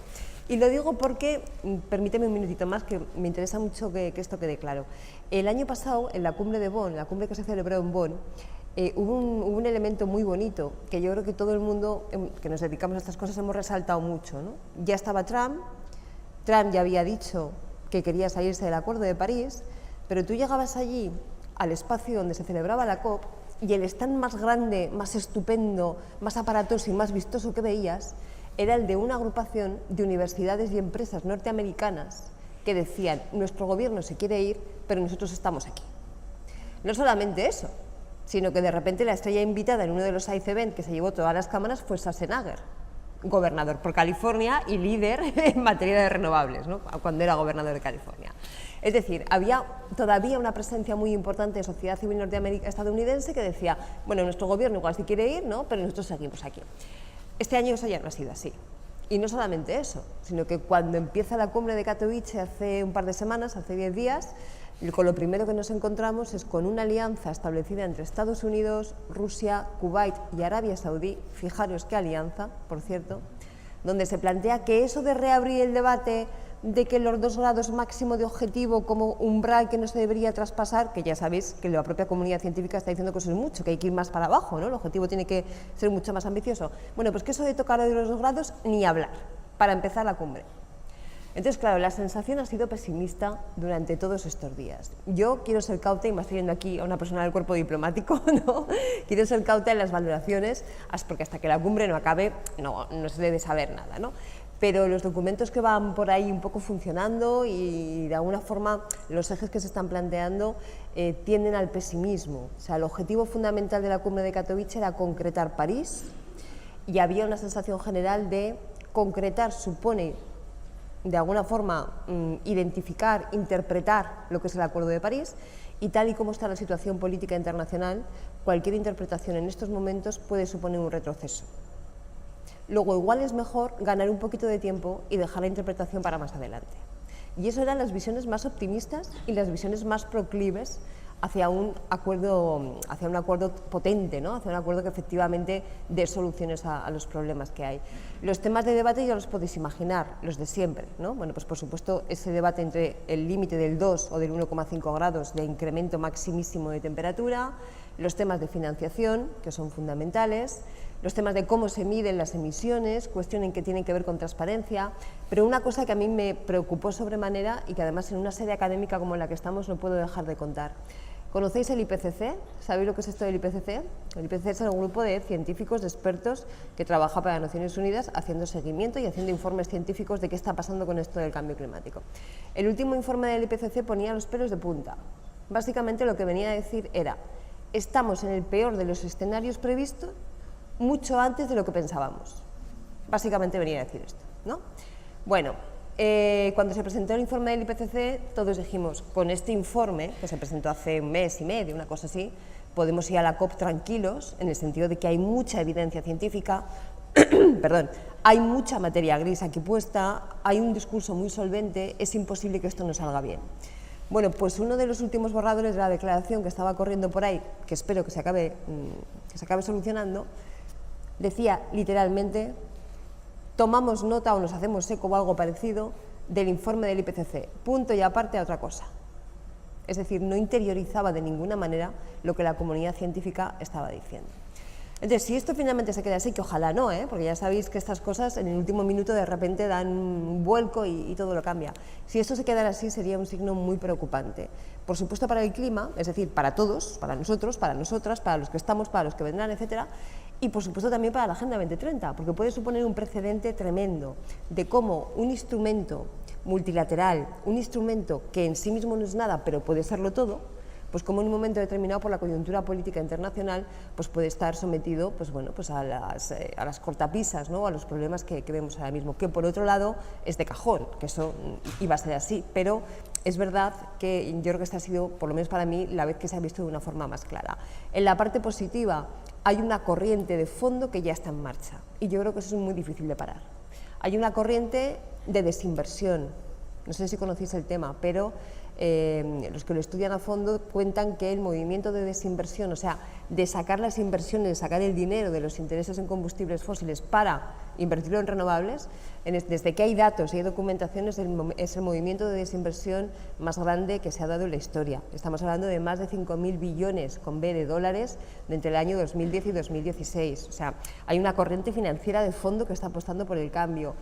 Y lo digo porque, permíteme un minutito más, que me interesa mucho que esto quede claro. El año pasado, en la cumbre de Bonn, la cumbre que se celebró en Bonn, hubo un elemento muy bonito que yo creo que todo el mundo que nos dedicamos a estas cosas hemos resaltado mucho, ¿no? Ya estaba Trump ya había dicho que quería salirse del Acuerdo de París, pero tú llegabas allí al espacio donde se celebraba la COP y el stand más grande, más estupendo, más aparatoso y más vistoso que veías era el de una agrupación de universidades y empresas norteamericanas que decían, nuestro gobierno se quiere ir, pero nosotros estamos aquí. No solamente eso, sino que de repente la estrella invitada en uno de los ICE Event que se llevó todas las cámaras fue Schwarzenegger, gobernador por California y líder en materia de renovables, ¿no?, cuando era gobernador de California. Es decir, había todavía una presencia muy importante de sociedad civil estadounidense que decía, bueno, nuestro gobierno igual sí quiere ir, ¿no?, pero nosotros seguimos aquí. Este año eso ya no ha sido así. Y no solamente eso, sino que cuando empieza la cumbre de Katowice hace un par de semanas, hace 10 días, con lo primero que nos encontramos es con una alianza establecida entre Estados Unidos, Rusia, Kuwait y Arabia Saudí, fijaros qué alianza, por cierto, donde se plantea que eso de reabrir el debate de que los 2 grados máximo de objetivo como umbral que no se debería traspasar, que ya sabéis que la propia comunidad científica está diciendo que eso es mucho, que hay que ir más para abajo, ¿no? El objetivo tiene que ser mucho más ambicioso. Bueno, pues que eso de tocar de los 2 grados, ni hablar, para empezar la cumbre. Entonces, claro, la sensación ha sido pesimista durante todos estos días. Yo quiero ser cauta, y me estoy yendo aquí a una persona del cuerpo diplomático, ¿no? Quiero ser cauta en las valoraciones, porque hasta que la cumbre no acabe no se debe saber nada, ¿no? Pero los documentos que van por ahí un poco funcionando y de alguna forma los ejes que se están planteando tienden al pesimismo. O sea, el objetivo fundamental de la cumbre de Katowice era concretar París y había una sensación general de concretar supone de alguna forma identificar, interpretar lo que es el Acuerdo de París, y tal y como está la situación política internacional, cualquier interpretación en estos momentos puede suponer un retroceso. Luego, igual es mejor ganar un poquito de tiempo y dejar la interpretación para más adelante. Y eso eran las visiones más optimistas y las visiones más proclives hacia un acuerdo potente, ¿no?, hacia un acuerdo que efectivamente dé soluciones a los problemas que hay. Los temas de debate ya los podéis imaginar, los de siempre, ¿no? Bueno, pues por supuesto ese debate entre el límite del 2 o del 1,5 grados de incremento maximísimo de temperatura, los temas de financiación, que son fundamentales, los temas de cómo se miden las emisiones, cuestiones que tienen que ver con transparencia, pero una cosa que a mí me preocupó sobremanera y que además en una sede académica como en la que estamos no puedo dejar de contar. ¿Conocéis el IPCC? ¿Sabéis lo que es esto del IPCC? El IPCC es el grupo de científicos, de expertos que trabaja para las Naciones Unidas haciendo seguimiento y haciendo informes científicos de qué está pasando con esto del cambio climático. El último informe del IPCC ponía los pelos de punta. Básicamente lo que venía a decir era, estamos en el peor de los escenarios previstos mucho antes de lo que pensábamos. Básicamente venía a decir esto, ¿no? Bueno, cuando se presentó el informe del IPCC, todos dijimos, con este informe, que se presentó hace un mes y medio, una cosa así, podemos ir a la COP tranquilos, en el sentido de que hay mucha evidencia científica, perdón, hay mucha materia gris aquí puesta, hay un discurso muy solvente, es imposible que esto no salga bien. Bueno, pues uno de los últimos borradores de la declaración que estaba corriendo por ahí, que espero que se acabe solucionando, decía literalmente, tomamos nota o nos hacemos eco o algo parecido del informe del IPCC, punto y aparte a otra cosa. Es decir, no interiorizaba de ninguna manera lo que la comunidad científica estaba diciendo. Entonces, si esto finalmente se queda así, que ojalá no, porque ya sabéis que estas cosas en el último minuto de repente dan un vuelco y todo lo cambia. Si esto se quedara así sería un signo muy preocupante. Por supuesto para el clima, es decir, para todos, para nosotros, para nosotras, para los que estamos, para los que vendrán, etcétera, y por supuesto también para la Agenda 2030, porque puede suponer un precedente tremendo de cómo un instrumento multilateral, un instrumento que en sí mismo no es nada, pero puede serlo todo, pues como en un momento determinado por la coyuntura política internacional, pues puede estar sometido pues bueno, pues a las cortapisas, ¿no?, a los problemas que vemos ahora mismo, que por otro lado es de cajón, que eso iba a ser así, pero es verdad que yo creo que esta ha sido, por lo menos para mí, la vez que se ha visto de una forma más clara. En la parte positiva hay una corriente de fondo que ya está en marcha y yo creo que eso es muy difícil de parar. Hay una corriente de desinversión, no sé si conocéis el tema, pero los que lo estudian a fondo cuentan que el movimiento de desinversión, o sea, de sacar las inversiones, de sacar el dinero de los intereses en combustibles fósiles para invertirlo en renovables, desde que hay datos y hay documentación, es el movimiento de desinversión más grande que se ha dado en la historia. Estamos hablando de más de 5.000 billones con B de dólares entre el año 2010 y 2016. O sea, hay una corriente financiera de fondo que está apostando por el cambio.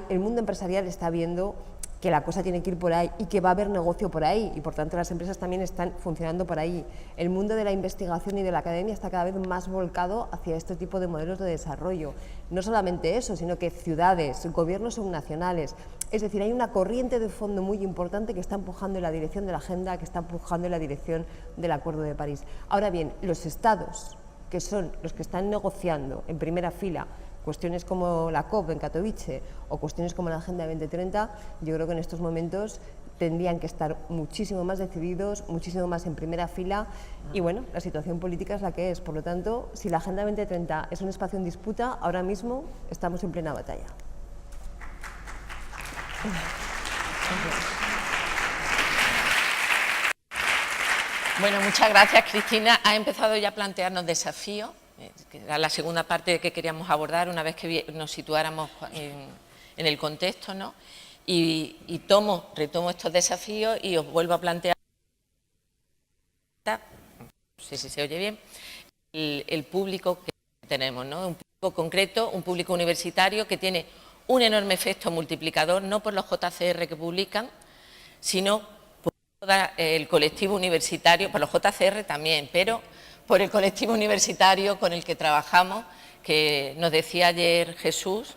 El mundo empresarial está viendo que la cosa tiene que ir por ahí y que va a haber negocio por ahí y por tanto las empresas también están funcionando por ahí. El mundo de la investigación y de la academia está cada vez más volcado hacia este tipo de modelos de desarrollo. No solamente eso, sino que ciudades, gobiernos subnacionales, es decir, hay una corriente de fondo muy importante que está empujando en la dirección de la agenda, que está empujando en la dirección del Acuerdo de París. Ahora bien, los estados, que son los que están negociando en primera fila cuestiones como la COP en Katowice o cuestiones como la Agenda 2030, yo creo que en estos momentos tendrían que estar muchísimo más decididos, muchísimo más en primera fila y bueno, la situación política es la que es. Por lo tanto, si la Agenda 2030 es un espacio en disputa, ahora mismo estamos en plena batalla. Bueno, muchas gracias, Cristina. Ha empezado ya a plantearnos desafíos, que era la segunda parte que queríamos abordar una vez que nos situáramos en el contexto, ¿no? Y retomo estos desafíos y os vuelvo a plantear, no sé si se oye bien, el público que tenemos, ¿no? Un público concreto, un público universitario que tiene un enorme efecto multiplicador, no por los JCR que publican, sino por todo el colectivo universitario, por los JCR también, pero por el colectivo universitario con el que trabajamos, que nos decía ayer Jesús,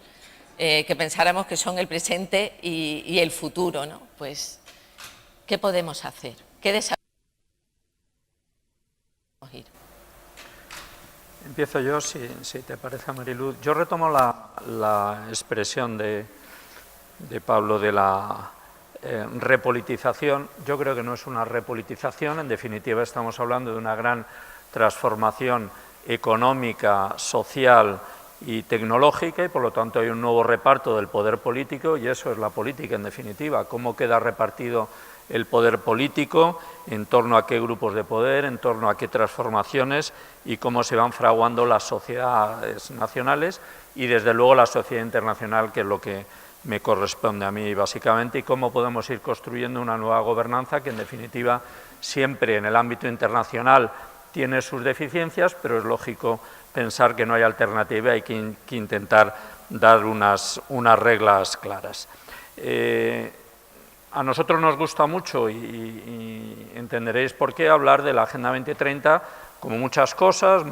que pensáramos que son el presente y el futuro, ¿no? Pues, ¿qué podemos hacer? ¿Qué desafíos podemos ir? Empiezo yo, si te parece, Mariluz. Yo retomo la expresión de Pablo de la repolitización. Yo creo que no es una repolitización, en definitiva estamos hablando de una gran transformación económica, social y tecnológica y por lo tanto hay un nuevo reparto del poder político y eso es la política en definitiva, cómo queda repartido el poder político, en torno a qué grupos de poder, en torno a qué transformaciones y cómo se van fraguando las sociedades nacionales y desde luego la sociedad internacional, que es lo que me corresponde a mí básicamente, y cómo podemos ir construyendo una nueva gobernanza que en definitiva siempre en el ámbito internacional tiene sus deficiencias, pero es lógico pensar que no hay alternativa, hay que intentar dar unas reglas claras. A nosotros nos gusta mucho y entenderéis por qué hablar de la Agenda 2030 como muchas cosas,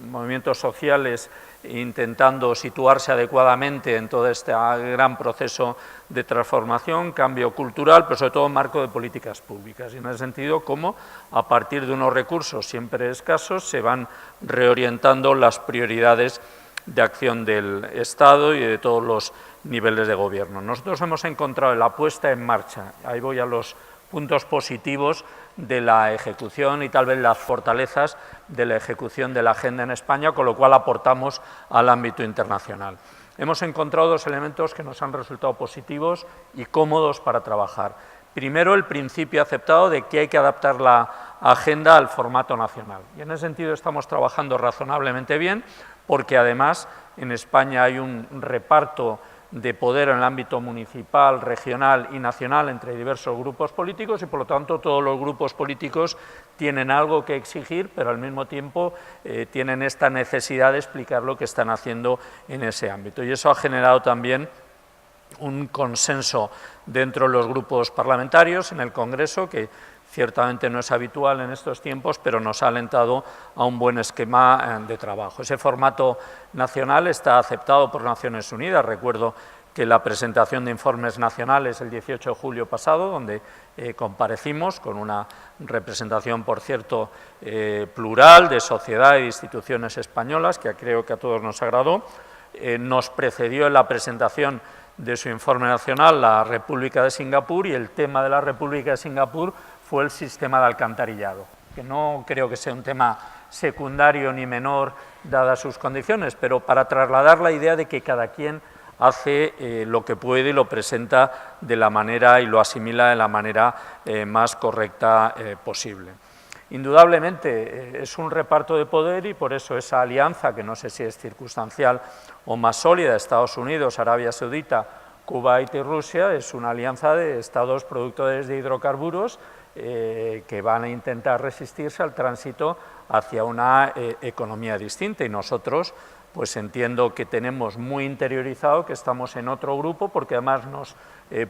movimientos sociales intentando situarse adecuadamente en todo este gran proceso de transformación, cambio cultural, pero sobre todo marco de políticas públicas. Y en ese sentido, cómo a partir de unos recursos siempre escasos se van reorientando las prioridades de acción del Estado y de todos los niveles de gobierno. Nosotros hemos encontrado la puesta en marcha, ahí voy a los puntos positivos de la ejecución y tal vez las fortalezas de la ejecución de la agenda en España, con lo cual aportamos al ámbito internacional. Hemos encontrado dos elementos que nos han resultado positivos y cómodos para trabajar. Primero, el principio aceptado de que hay que adaptar la agenda al formato nacional. Y en ese sentido estamos trabajando razonablemente bien, porque además en España hay un reparto de poder en el ámbito municipal, regional y nacional entre diversos grupos políticos y por lo tanto todos los grupos políticos tienen algo que exigir, pero al mismo tiempo tienen esta necesidad de explicar lo que están haciendo en ese ámbito. Y eso ha generado también un consenso dentro de los grupos parlamentarios en el Congreso, que ciertamente no es habitual en estos tiempos, pero nos ha alentado a un buen esquema de trabajo. Ese formato nacional está aceptado por Naciones Unidas. Recuerdo que la presentación de informes nacionales el 18 de julio pasado, donde comparecimos con una representación, por cierto, plural de sociedad e instituciones españolas, que creo que a todos nos agradó. Nos precedió en la presentación de su informe nacional la República de Singapur, y el tema de la República de Singapur fue el sistema de alcantarillado, que no creo que sea un tema secundario ni menor dadas sus condiciones, pero para trasladar la idea de que cada quien hace lo que puede y lo presenta de la manera y lo asimila de la manera más correcta posible. Indudablemente es un reparto de poder y por eso esa alianza, que no sé si es circunstancial o más sólida, Estados Unidos, Arabia Saudita, Kuwait y Rusia es una alianza de estados productores de hidrocarburos que van a intentar resistirse al tránsito hacia una economía distinta, y nosotros pues entiendo que tenemos muy interiorizado que estamos en otro grupo, porque además nos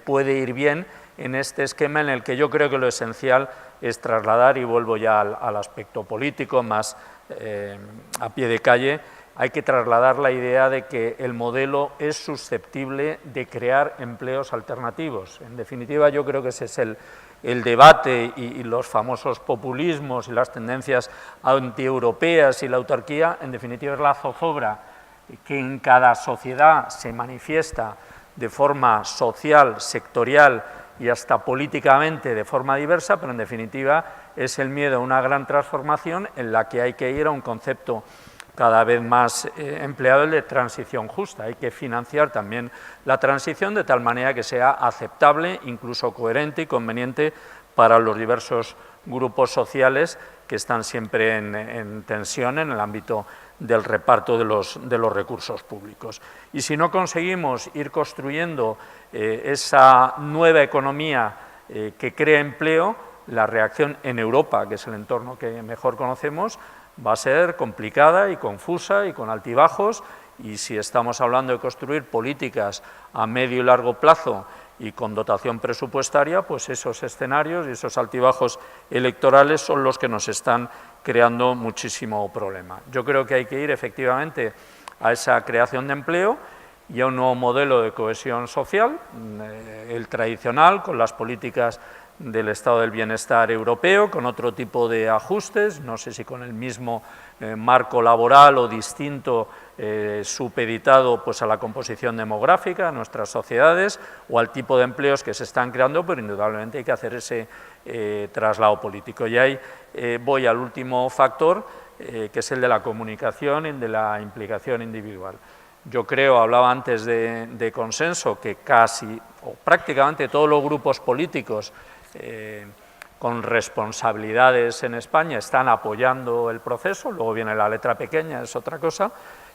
puede ir bien en este esquema en el que yo creo que lo esencial es trasladar, y vuelvo ya al aspecto político más a pie de calle, hay que trasladar la idea de que el modelo es susceptible de crear empleos alternativos. En definitiva, yo creo que ese es el debate y los famosos populismos y las tendencias antieuropeas y la autarquía, en definitiva es la zozobra que en cada sociedad se manifiesta de forma social, sectorial y hasta políticamente de forma diversa, pero en definitiva es el miedo a una gran transformación en la que hay que ir a un concepto cada vez más empleado, el de transición justa. Hay que financiar también la transición de tal manera que sea aceptable, incluso coherente y conveniente para los diversos grupos sociales que están siempre en tensión en el ámbito del reparto de los recursos públicos. Y si no conseguimos ir construyendo esa nueva economía que crea empleo, la reacción en Europa, que es el entorno que mejor conocemos, va a ser complicada y confusa y con altibajos, y si estamos hablando de construir políticas a medio y largo plazo y con dotación presupuestaria, pues esos escenarios y esos altibajos electorales son los que nos están creando muchísimo problema. Yo creo que hay que ir efectivamente a esa creación de empleo y a un nuevo modelo de cohesión social, el tradicional, con las políticas del estado del bienestar europeo, con otro tipo de ajustes, no sé si con el mismo marco laboral o distinto, supeditado pues a la composición demográfica de nuestras sociedades o al tipo de empleos que se están creando, pero indudablemente hay que hacer ese traslado político. Y ahí voy al último factor, que es el de la comunicación y el de la implicación individual. Yo creo, hablaba antes de consenso, que casi o prácticamente todos los grupos políticos con responsabilidades en España están apoyando el proceso, luego viene la letra pequeña, es otra cosa.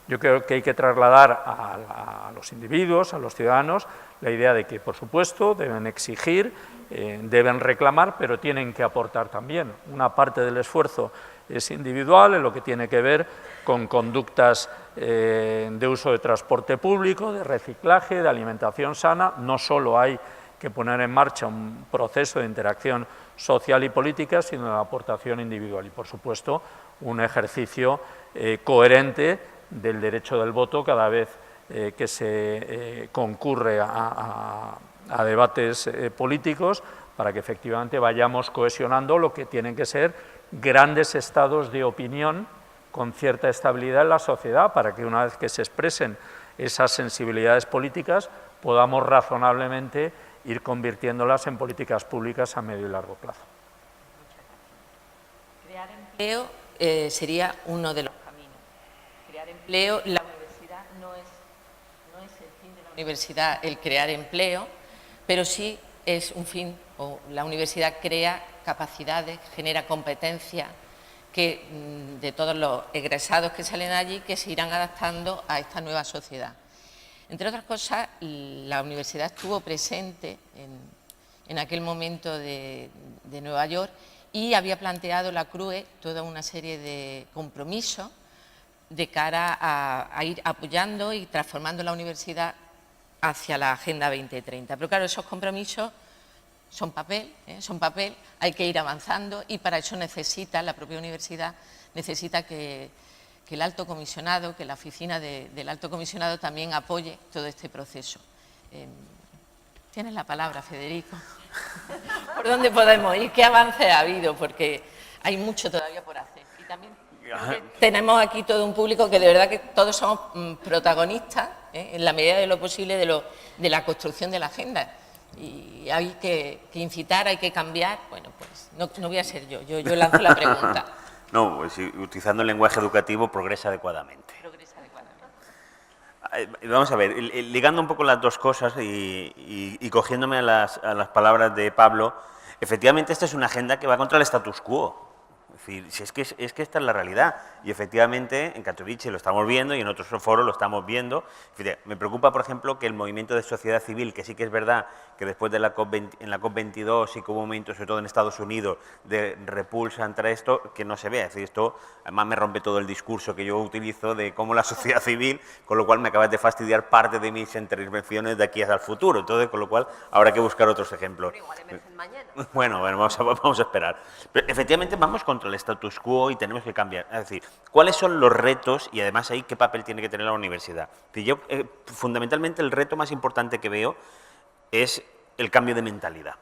Yo creo que hay que trasladar a los individuos, a los ciudadanos, la idea de que, por supuesto, deben exigir, deben reclamar, pero tienen que aportar también. Una parte del esfuerzo es individual, en lo que tiene que ver con conductas de uso de transporte público, de reciclaje, de alimentación sana. No solo hay que poner en marcha un proceso de interacción social y política, sino de aportación individual y, por supuesto, un ejercicio coherente del derecho del voto cada vez que se concurre a debates políticos, para que efectivamente vayamos cohesionando lo que tienen que ser grandes estados de opinión con cierta estabilidad en la sociedad, para que una vez que se expresen esas sensibilidades políticas podamos razonablemente ir convirtiéndolas en políticas públicas a medio y largo plazo. Crear empleo sería uno de los caminos. Crear empleo, la universidad no es el fin de la universidad el crear empleo, pero sí es un fin, o la universidad crea capacidades, genera competencias que, de todos los egresados que salen allí, que se irán adaptando a esta nueva sociedad. Entre otras cosas, la universidad estuvo presente en aquel momento de Nueva York y había planteado la CRUE toda una serie de compromisos de cara a ir apoyando y transformando la universidad hacia la Agenda 2030. Pero claro, esos compromisos son papel, hay que ir avanzando, y para eso necesita, la propia universidad necesita que el alto comisionado, que la oficina del alto comisionado también apoye todo este proceso. Tienes la palabra, Federico. ¿Por dónde podemos ir? ¿Qué avance ha habido? Porque hay mucho todavía por hacer. Y también tenemos aquí todo un público que de verdad que todos somos protagonistas, en la medida de lo posible, de la construcción de la agenda. Y hay que incitar, hay que cambiar. Bueno, pues no voy a ser yo lanzo la pregunta. No, pues, utilizando el lenguaje educativo, progresa adecuadamente. Progresa adecuadamente. Vamos a ver, ligando un poco las dos cosas y cogiéndome a las palabras de Pablo, efectivamente esta es una agenda que va contra el status quo. Es Es decir, si es que esta es la realidad. Y efectivamente en Katowice lo estamos viendo y en otros foros lo estamos viendo. Fíjate, me preocupa, por ejemplo, que el movimiento de sociedad civil, que sí que es verdad que después de la en la COP22 sí que hubo un movimiento, sobre todo en Estados Unidos, de repulsa ante esto, que no se vea. Es decir, esto además me rompe todo el discurso que yo utilizo de cómo la sociedad civil, con lo cual me acabas de fastidiar parte de mis intervenciones de aquí hasta el futuro. Entonces, con lo cual habrá que buscar otros ejemplos. Pero igual emergen mañana. Bueno, vamos a esperar. Pero efectivamente vamos contra el status quo y tenemos que cambiar. Es decir, ¿cuáles son los retos y además ahí qué papel tiene que tener la universidad? Es decir, yo, fundamentalmente el reto más importante que veo es el cambio de mentalidad.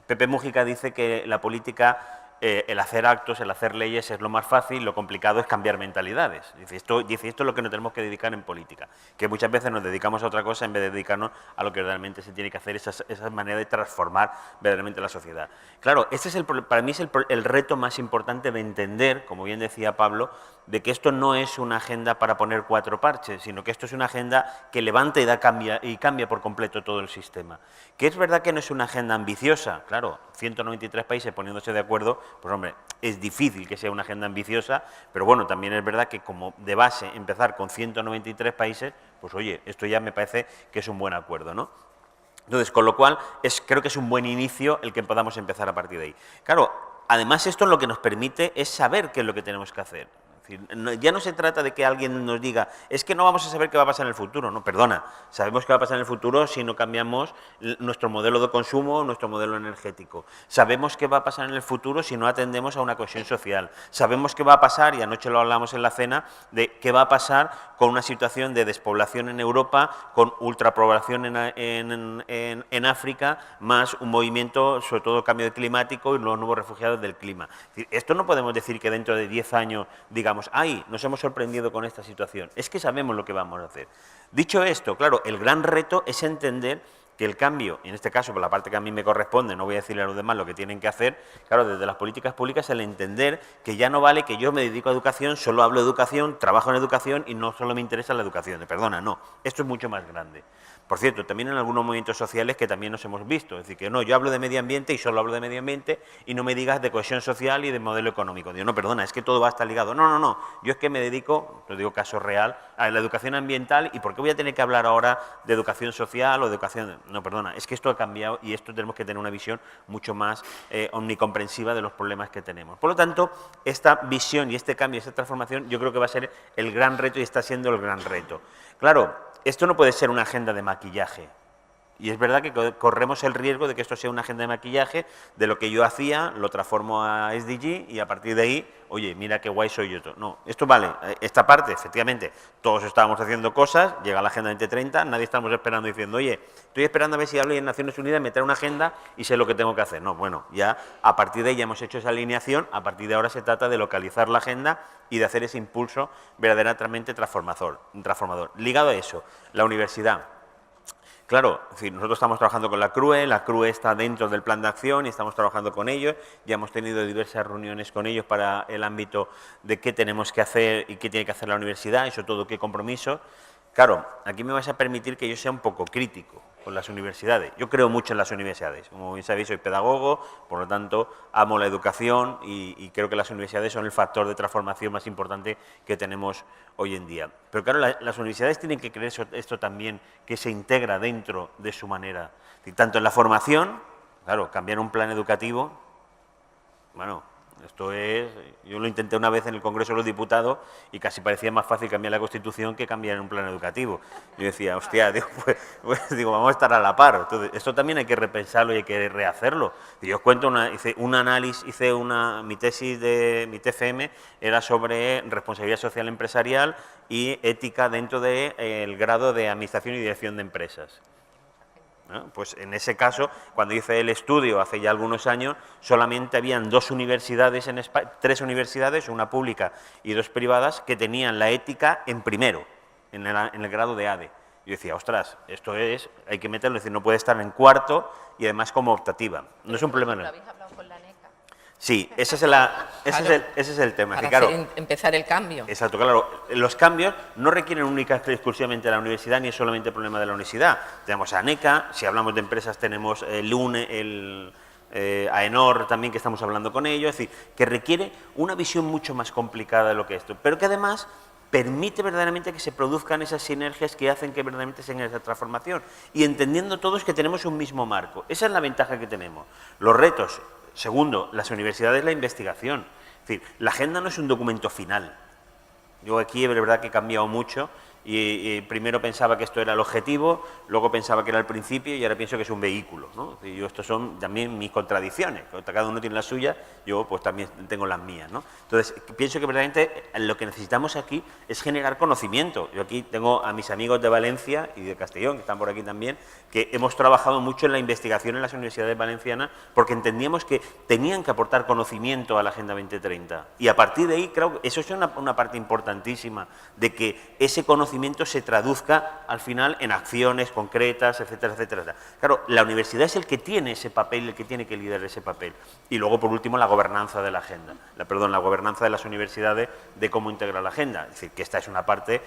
Pepe Mújica dice que la política, el hacer actos, el hacer leyes es lo más fácil, lo complicado es cambiar mentalidades. Dice, esto es lo que nos tenemos que dedicar en política, que muchas veces nos dedicamos a otra cosa en vez de dedicarnos a lo que realmente se tiene que hacer, esa manera de transformar verdaderamente la sociedad. Claro, este es para mí es el reto más importante de entender, como bien decía Pablo, de que esto no es una agenda para poner 4 parches, sino que esto es una agenda que levanta y cambia por completo todo el sistema. Que es verdad que no es una agenda ambiciosa, claro, 193 países poniéndose de acuerdo, pues hombre, es difícil que sea una agenda ambiciosa, pero bueno, también es verdad que como de base empezar con 193 países, pues oye, esto ya me parece que es un buen acuerdo, ¿no? Entonces, con lo cual, creo que es un buen inicio el que podamos empezar a partir de ahí. Claro, además esto lo que nos permite es saber qué es lo que tenemos que hacer. Ya no se trata de que alguien nos diga, es que no vamos a saber qué va a pasar en el futuro. No, perdona, sabemos qué va a pasar en el futuro si no cambiamos nuestro modelo de consumo, nuestro modelo energético. Sabemos qué va a pasar en el futuro si no atendemos a una cohesión social. Sabemos qué va a pasar, y anoche lo hablamos en la cena, de qué va a pasar con una situación de despoblación en Europa, con ultrapoblación en África, más un movimiento, sobre todo cambio climático y los nuevos refugiados del clima. Es decir, esto no podemos decir que dentro de 10 años digamos, ¡ay! Nos hemos sorprendido con esta situación. Es que sabemos lo que vamos a hacer. Dicho esto, claro, el gran reto es entender que el cambio, en este caso por la parte que a mí me corresponde, no voy a decirle a los demás lo que tienen que hacer, claro, desde las políticas públicas el entender que ya no vale que yo me dedico a educación, solo hablo de educación, trabajo en educación y no solo me interesa la educación. Perdona, no, esto es mucho más grande. Por cierto, también en algunos movimientos sociales que también nos hemos visto, es decir, que no, yo hablo de medio ambiente y solo hablo de medio ambiente y no me digas de cohesión social y de modelo económico. Digo, no, perdona, es que todo va a estar ligado. No, yo es que me dedico, lo digo caso real, a la educación ambiental y ¿por qué voy a tener que hablar ahora de educación social o de educación? No, perdona, es que esto ha cambiado y esto tenemos que tener una visión mucho más omnicomprensiva de los problemas que tenemos. Por lo tanto, esta visión y este cambio, esta transformación, yo creo que va a ser el gran reto y está siendo el gran reto. Claro, esto no puede ser una agenda de maquillaje. Y es verdad que corremos el riesgo de que esto sea una agenda de maquillaje, de lo que yo hacía, lo transformo a SDG y a partir de ahí, oye, mira qué guay soy yo. No, esto vale, esta parte, efectivamente, todos estábamos haciendo cosas, llega la Agenda 2030, nadie estamos esperando diciendo, oye, estoy esperando a ver si hablo en Naciones Unidas, me trae una agenda y sé lo que tengo que hacer. No, bueno, ya a partir de ahí ya hemos hecho esa alineación, a partir de ahora se trata de localizar la agenda y de hacer ese impulso verdaderamente transformador. Ligado a eso, la universidad. Claro, es decir, nosotros estamos trabajando con la CRUE está dentro del plan de acción y estamos trabajando con ellos, ya hemos tenido diversas reuniones con ellos para el ámbito de qué tenemos que hacer y qué tiene que hacer la universidad y sobre todo qué compromisos. Claro, aquí me vais a permitir que yo sea un poco crítico con las universidades. Yo creo mucho en las universidades. Como bien sabéis, soy pedagogo, por lo tanto, amo la educación y creo que las universidades son el factor de transformación más importante que tenemos hoy en día. Pero claro, las universidades tienen que creer esto también, que se integra dentro de su manera. Y tanto en la formación, claro, cambiar un plan educativo, bueno, esto es, yo lo intenté una vez en el Congreso de los Diputados y casi parecía más fácil cambiar la Constitución que cambiar un plan educativo. Yo decía, hostia, digo, vamos a estar a la par. Entonces, esto también hay que repensarlo y hay que rehacerlo. Y yo os cuento, hice un análisis, mi tesis de mi TFM era sobre responsabilidad social empresarial y ética dentro del grado de administración y dirección de empresas. Pues en ese caso, cuando hice el estudio hace ya algunos años, solamente habían 2 universidades en España, 3 universidades, una pública y 2 privadas, que tenían la ética en primero, en el grado de ADE. Yo decía, ostras, esto hay que meterlo, es decir, no puede estar en cuarto y además como optativa. No es un problema. ¿Lo habéis hablado con la NECA? Sí, ese es el tema. Para claro, empezar el cambio. Exacto, claro. Los cambios no requieren única y exclusivamente de la universidad, ni es solamente el problema de la universidad. Tenemos a NECA, si hablamos de empresas tenemos el AENOR también, que estamos hablando con ellos, es decir, que requiere una visión mucho más complicada de lo que esto, pero que además permite verdaderamente que se produzcan esas sinergias que hacen que verdaderamente se haga esa transformación, y entendiendo todos que tenemos un mismo marco. Esa es la ventaja que tenemos. Los retos, segundo, las universidades, la investigación. Es decir, la agenda no es un documento final. Yo aquí es verdad que he cambiado mucho, y primero pensaba que esto era el objetivo, luego pensaba que era el principio y ahora pienso que es un vehículo, ¿no? Y yo, estos son también mis contradicciones, cada uno tiene las suyas, yo pues también tengo las mías, ¿no? Entonces, pienso que verdaderamente lo que necesitamos aquí es generar conocimiento. Yo aquí tengo a mis amigos de Valencia y de Castellón, que están por aquí también, que hemos trabajado mucho en la investigación en las universidades valencianas porque entendíamos que tenían que aportar conocimiento a la Agenda 2030. Y a partir de ahí, creo que eso es una parte importantísima de que ese conocimiento se traduzca al final en acciones concretas, etcétera, etcétera. Claro, la universidad es el que tiene ese papel, el que tiene que liderar ese papel. Y luego, por último, la gobernanza de la agenda, la gobernanza de las universidades, de cómo integrar la agenda. Es decir, que esta es una parte,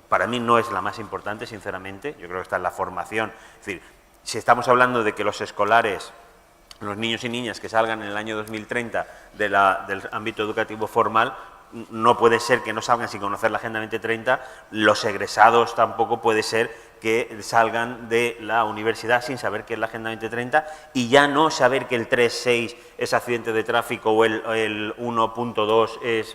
para mí no es la más importante, sinceramente, yo creo que está en la formación. Es decir, si estamos hablando de que los escolares, los niños y niñas que salgan en el año 2030 del ámbito educativo formal, no puede ser que no salgan sin conocer la Agenda 2030, los egresados tampoco puede ser que salgan de la universidad sin saber qué es la Agenda 2030 y ya no saber que el 3.6 es accidente de tráfico o el 1.2 es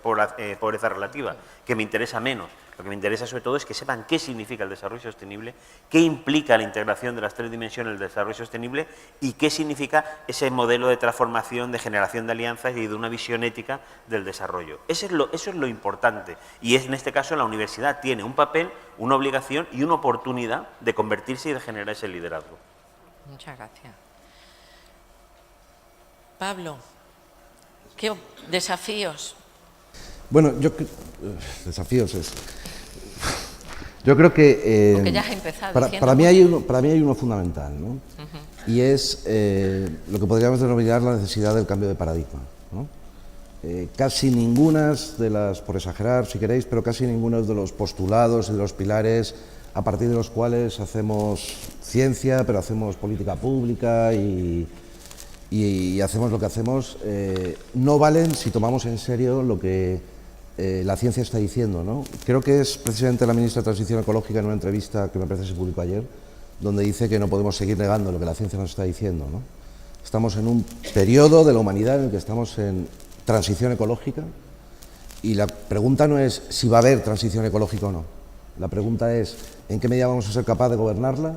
pobreza relativa, que me interesa menos. Lo que me interesa sobre todo es que sepan qué significa el desarrollo sostenible, qué implica la integración de las 3 dimensiones del desarrollo sostenible y qué significa ese modelo de transformación, de generación de alianzas y de una visión ética del desarrollo. Eso es lo importante, y en este caso la universidad tiene un papel, una obligación y una oportunidad de convertirse y de generar ese liderazgo. Muchas gracias. Pablo, ¿qué desafíos? Bueno, desafíos es... Yo creo que... Porque ya has empezado para mí hay uno fundamental, ¿no? Y es lo que podríamos denominar la necesidad del cambio de paradigma, ¿no? Casi ninguna de las, por exagerar si queréis, pero casi ninguno de los postulados y de los pilares a partir de los cuales hacemos ciencia, pero hacemos política pública y hacemos lo que hacemos, no valen si tomamos en serio lo que la ciencia está diciendo, ¿no? Creo que es precisamente la ministra de Transición Ecológica en una entrevista que me parece se publicó ayer, donde dice que no podemos seguir negando lo que la ciencia nos está diciendo, ¿no? Estamos en un periodo de la humanidad en el que estamos en transición ecológica y la pregunta no es si va a haber transición ecológica o no. La pregunta es en qué medida vamos a ser capaces de gobernarla,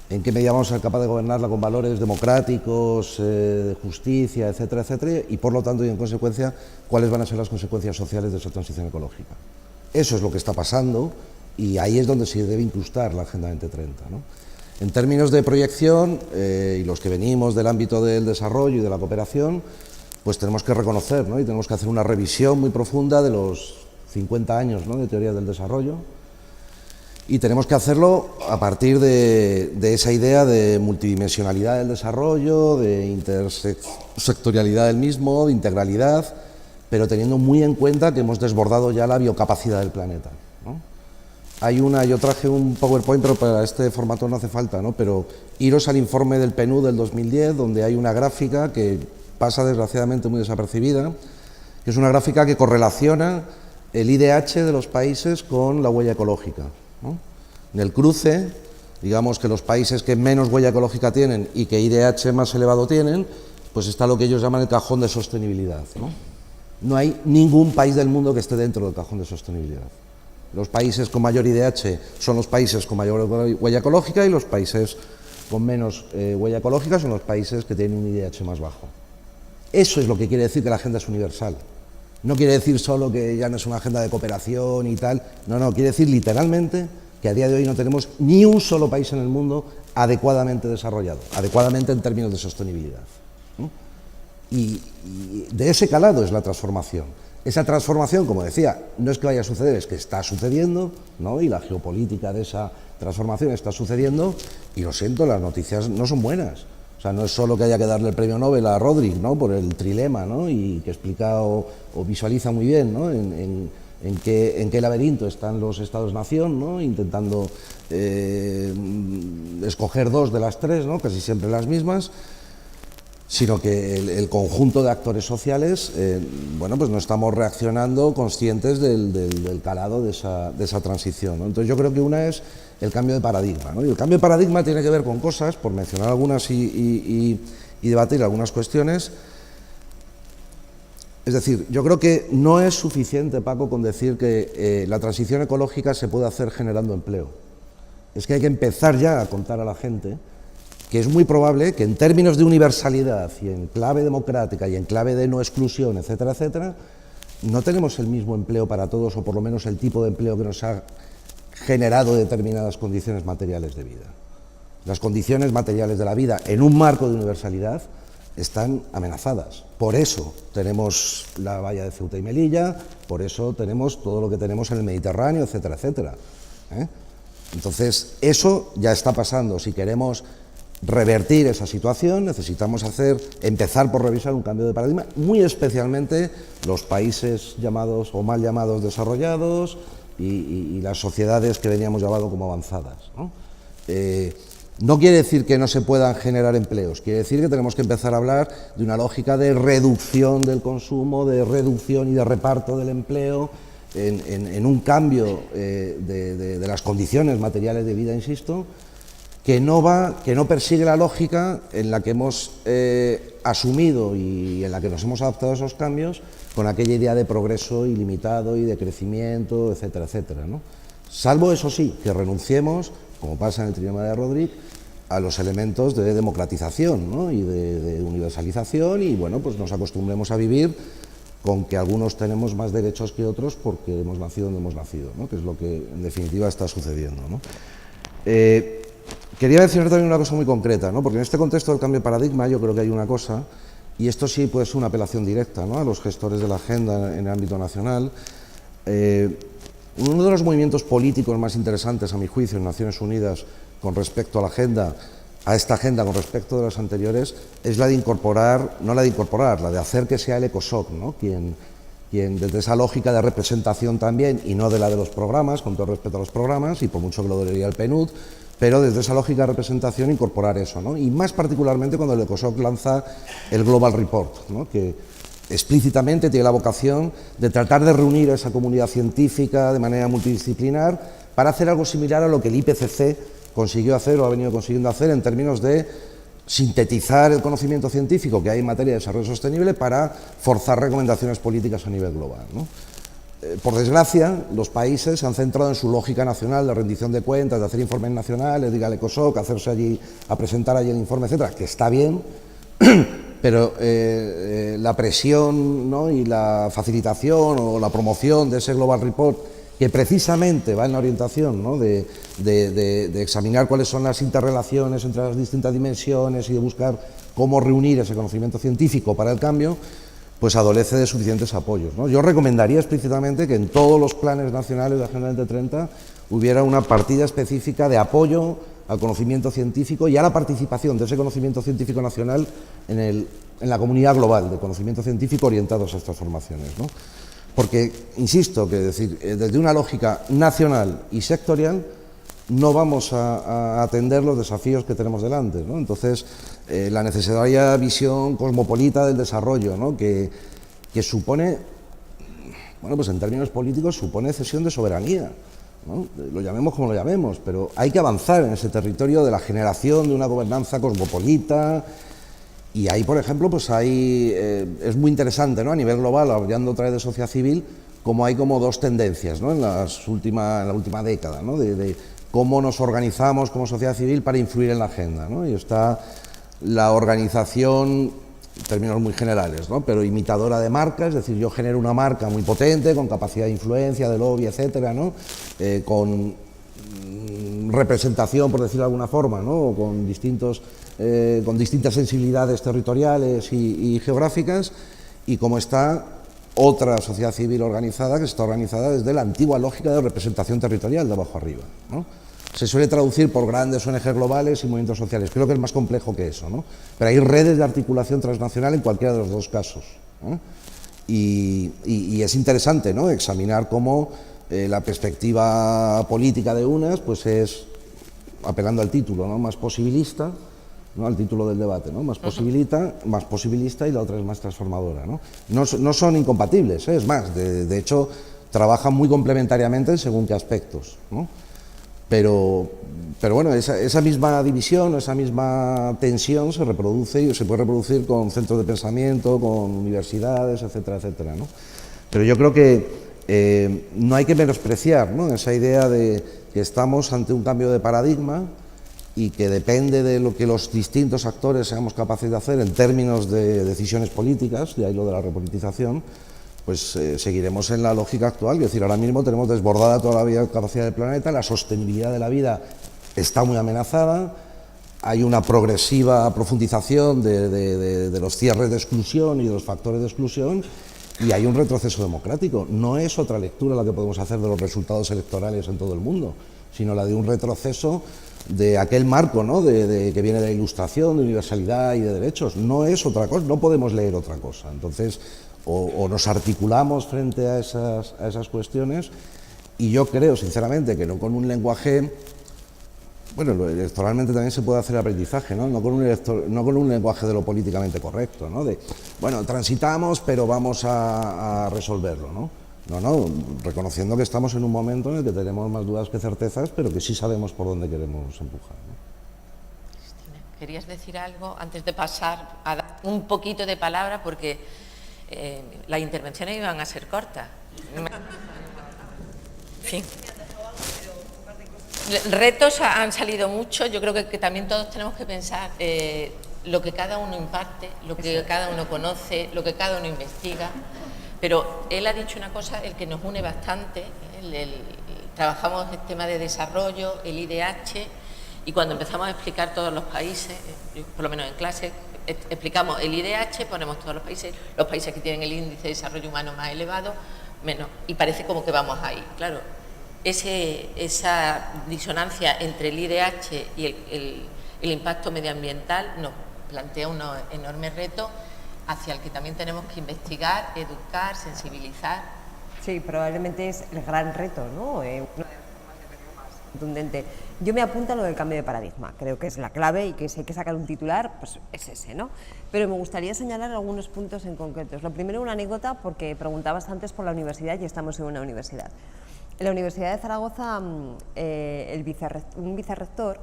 en qué medida vamos a ser capaces de gobernarla con valores democráticos, de justicia, etcétera, etcétera, y por lo tanto y en consecuencia, cuáles van a ser las consecuencias sociales de esa transición ecológica. Eso es lo que está pasando y ahí es donde se debe incrustar la Agenda 2030, ¿no? En términos de proyección, y los que venimos del ámbito del desarrollo y de la cooperación, pues tenemos que reconocer, ¿no? Y tenemos que hacer una revisión muy profunda de los 50 años, ¿no?, de teoría del desarrollo. Y tenemos que hacerlo a partir de esa idea de multidimensionalidad del desarrollo, de intersectorialidad del mismo, de integralidad, pero teniendo muy en cuenta que hemos desbordado ya la biocapacidad del planeta, ¿no? Yo traje un PowerPoint, pero para este formato no hace falta, ¿no? Pero iros al informe del PNUD del 2010, donde hay una gráfica que pasa desgraciadamente muy desapercibida, que es una gráfica que correlaciona el IDH de los países con la huella ecológica, ¿no? En el cruce, digamos que los países que menos huella ecológica tienen y que IDH más elevado tienen, pues está lo que ellos llaman el cajón de sostenibilidad, ¿no? No hay ningún país del mundo que esté dentro del cajón de sostenibilidad. Los países con mayor IDH son los países con mayor huella ecológica y los países con menos huella ecológica son los países que tienen un IDH más bajo. Eso es lo que quiere decir que la agenda es universal. No quiere decir solo que ya no es una agenda de cooperación y tal, no, quiere decir literalmente que a día de hoy no tenemos ni un solo país en el mundo adecuadamente desarrollado, adecuadamente en términos de sostenibilidad, ¿no? Y de ese calado es la transformación. Esa transformación, como decía, no es que vaya a suceder, es que está sucediendo, ¿no? Y la geopolítica de esa transformación está sucediendo y lo siento, las noticias no son buenas. O sea, no es solo que haya que darle el premio Nobel a Rodrik, ¿no?, por el trilema, ¿no?, y que explica o visualiza muy bien, ¿no?, en qué laberinto están los estados-nación, ¿no?, intentando escoger dos de las tres, ¿no?, casi siempre las mismas. sino que el conjunto de actores sociales, bueno, pues no estamos reaccionando conscientes del calado de esa transición, ¿no? Entonces yo creo que una es el cambio de paradigma, ¿no? Y el cambio de paradigma tiene que ver con cosas, por mencionar algunas y debatir algunas cuestiones. Es decir, yo creo que no es suficiente, Paco, con decir que la transición ecológica se puede hacer generando empleo. Es que hay que empezar ya a contar a la gente que es muy probable que en términos de universalidad y en clave democrática y en clave de no exclusión, etcétera, etcétera, no tenemos el mismo empleo para todos, o por lo menos el tipo de empleo que nos ha generado determinadas condiciones materiales de vida. Las condiciones materiales de la vida en un marco de universalidad están amenazadas. Por eso tenemos la valla de Ceuta y Melilla, por eso tenemos todo lo que tenemos en el Mediterráneo, etcétera, etcétera, ¿eh? Entonces, eso ya está pasando. Si queremos revertir esa situación, necesitamos empezar por revisar un cambio de paradigma, muy especialmente los países llamados o mal llamados desarrollados y las sociedades que veníamos llamando como avanzadas, ¿no? No quiere decir que no se puedan generar empleos, quiere decir que tenemos que empezar a hablar de una lógica de reducción del consumo, de reducción y de reparto del empleo, en un cambio de las condiciones materiales de vida, insisto, que no persigue la lógica en la que hemos asumido y en la que nos hemos adaptado a esos cambios con aquella idea de progreso ilimitado y de crecimiento, etcétera, etcétera, ¿no? Salvo, eso sí, que renunciemos, como pasa en el trilema de Rodríguez, a los elementos de democratización, ¿no? Y de universalización, y bueno, pues nos acostumbremos a vivir con que algunos tenemos más derechos que otros porque hemos nacido donde hemos nacido, ¿no? Que es lo que en definitiva está sucediendo, ¿no? Quería mencionar también una cosa muy concreta, ¿no? Porque en este contexto del cambio de paradigma yo creo que hay una cosa, y esto sí puede ser una apelación directa, ¿no?, a los gestores de la agenda en el ámbito nacional. Uno de los movimientos políticos más interesantes, a mi juicio, en Naciones Unidas con respecto a esta agenda con respecto de las anteriores, es la de incorporar, no la de incorporar, la de hacer que sea el ECOSOC, ¿no?, quien desde esa lógica de representación también, y no de la de los programas, con todo respeto a los programas, y por mucho que lo debería el PNUD, pero desde esa lógica de representación incorporar eso, ¿no? Y más particularmente cuando el ECOSOC lanza el Global Report, ¿no?, que explícitamente tiene la vocación de tratar de reunir a esa comunidad científica de manera multidisciplinar para hacer algo similar a lo que el IPCC consiguió hacer o ha venido consiguiendo hacer en términos de sintetizar el conocimiento científico que hay en materia de desarrollo sostenible para forzar recomendaciones políticas a nivel global, ¿no? Por desgracia, los países se han centrado en su lógica nacional de rendición de cuentas, de hacer informes nacionales, de ir al ECOSOC, hacerse allí, a presentar allí el informe, etcétera, que está bien, pero la presión, ¿no?, y la facilitación o la promoción de ese Global Report, que precisamente va en la orientación, ¿no?, de examinar cuáles son las interrelaciones entre las distintas dimensiones y de buscar cómo reunir ese conocimiento científico para el cambio, pues adolece de suficientes apoyos, ¿no? Yo recomendaría explícitamente que en todos los planes nacionales de Agenda 2030 hubiera una partida específica de apoyo al conocimiento científico y a la participación de ese conocimiento científico nacional en la comunidad global de conocimiento científico orientados a estas formaciones, ¿no? Porque, insisto, que decir, desde una lógica nacional y sectorial no vamos a atender los desafíos que tenemos delante, ¿no? Entonces, la necesaria visión cosmopolita del desarrollo, ¿no?, que supone, bueno, pues en términos políticos supone cesión de soberanía, ¿no? Lo llamemos como lo llamemos, pero hay que avanzar en ese territorio de la generación de una gobernanza cosmopolita. Y ahí, por ejemplo, pues es muy interesante, ¿no?, a nivel global, hablando otra vez de sociedad civil, como hay como dos tendencias, ¿no?, en la última década, ¿no?, de cómo nos organizamos como sociedad civil para influir en la agenda, ¿no? Y está la organización, en términos muy generales, ¿no?, pero imitadora de marcas, es decir, yo genero una marca muy potente, con capacidad de influencia, de lobby, etcétera, ¿no?, con representación, por decirlo de alguna forma, ¿no?, con distintas sensibilidades territoriales y geográficas, y como está otra sociedad civil organizada, que está organizada desde la antigua lógica de representación territorial, de abajo arriba, ¿no? Se suele traducir por grandes ONG globales y movimientos sociales. Creo que es más complejo que eso, ¿no? Pero hay redes de articulación transnacional en cualquiera de los dos casos, ¿no? Y es interesante, ¿no?, examinar cómo la perspectiva política de unas pues es, apelando al título, ¿no?, más posibilista, ¿no? Al título del debate, ¿no? Más posibilista y la otra es más transformadora, ¿no? No son incompatibles, es más, de hecho trabajan muy complementariamente en según qué aspectos, ¿no? Pero bueno, esa misma división, esa misma tensión se reproduce y se puede reproducir con centros de pensamiento, con universidades, etcétera, etcétera, ¿no? Pero yo creo que no hay que menospreciar, ¿no? Esa idea de que estamos ante un cambio de paradigma y que depende de lo que los distintos actores seamos capaces de hacer en términos de decisiones políticas, de ahí lo de la repolitización, pues seguiremos en la lógica actual. Es decir, ahora mismo tenemos desbordada toda la capacidad del planeta, la sostenibilidad de la vida está muy amenazada, hay una progresiva profundización de los cierres de exclusión y de los factores de exclusión, y hay un retroceso democrático. No es otra lectura la que podemos hacer de los resultados electorales en todo el mundo, sino la de un retroceso de aquel marco, ¿no? que viene de la Ilustración, de universalidad y de derechos. No es otra cosa, no podemos leer otra cosa. Entonces, o nos articulamos frente a esas cuestiones, y yo creo, sinceramente, que no con un lenguaje... Bueno, electoralmente también se puede hacer aprendizaje, ¿no? No con un lenguaje de lo políticamente correcto, ¿no? De, bueno, transitamos, pero vamos a resolverlo, ¿no? No, reconociendo que estamos en un momento en el que tenemos más dudas que certezas, pero que sí sabemos por dónde queremos empujar, ¿no? Cristina, ¿querías decir algo antes de pasar a dar un poquito de palabra? Porque las intervenciones iban a ser cortas. Sí. Retos han salido muchos. Yo creo que también todos tenemos que pensar lo que cada uno imparte, lo que cada uno conoce, lo que cada uno investiga. Pero él ha dicho una cosa, el que nos une bastante, trabajamos el tema de desarrollo, el IDH, y cuando empezamos a explicar todos los países, por lo menos en clase, explicamos el IDH, ponemos todos los países que tienen el índice de desarrollo humano más elevado, menos, y parece como que vamos ahí. Claro, esa disonancia entre el IDH y el impacto medioambiental nos plantea unos enormes retos hacia el que también tenemos que investigar, educar, sensibilizar. Sí, probablemente es el gran reto, ¿no? Una de las formas de verlo más contundente. Yo me apunto a lo del cambio de paradigma, creo que es la clave, y que si hay que sacar un titular, pues es ese, ¿no? Pero me gustaría señalar algunos puntos en concretos. Lo primero, una anécdota, porque preguntabas antes por la universidad y estamos en una universidad. En la Universidad de Zaragoza, un vicerrector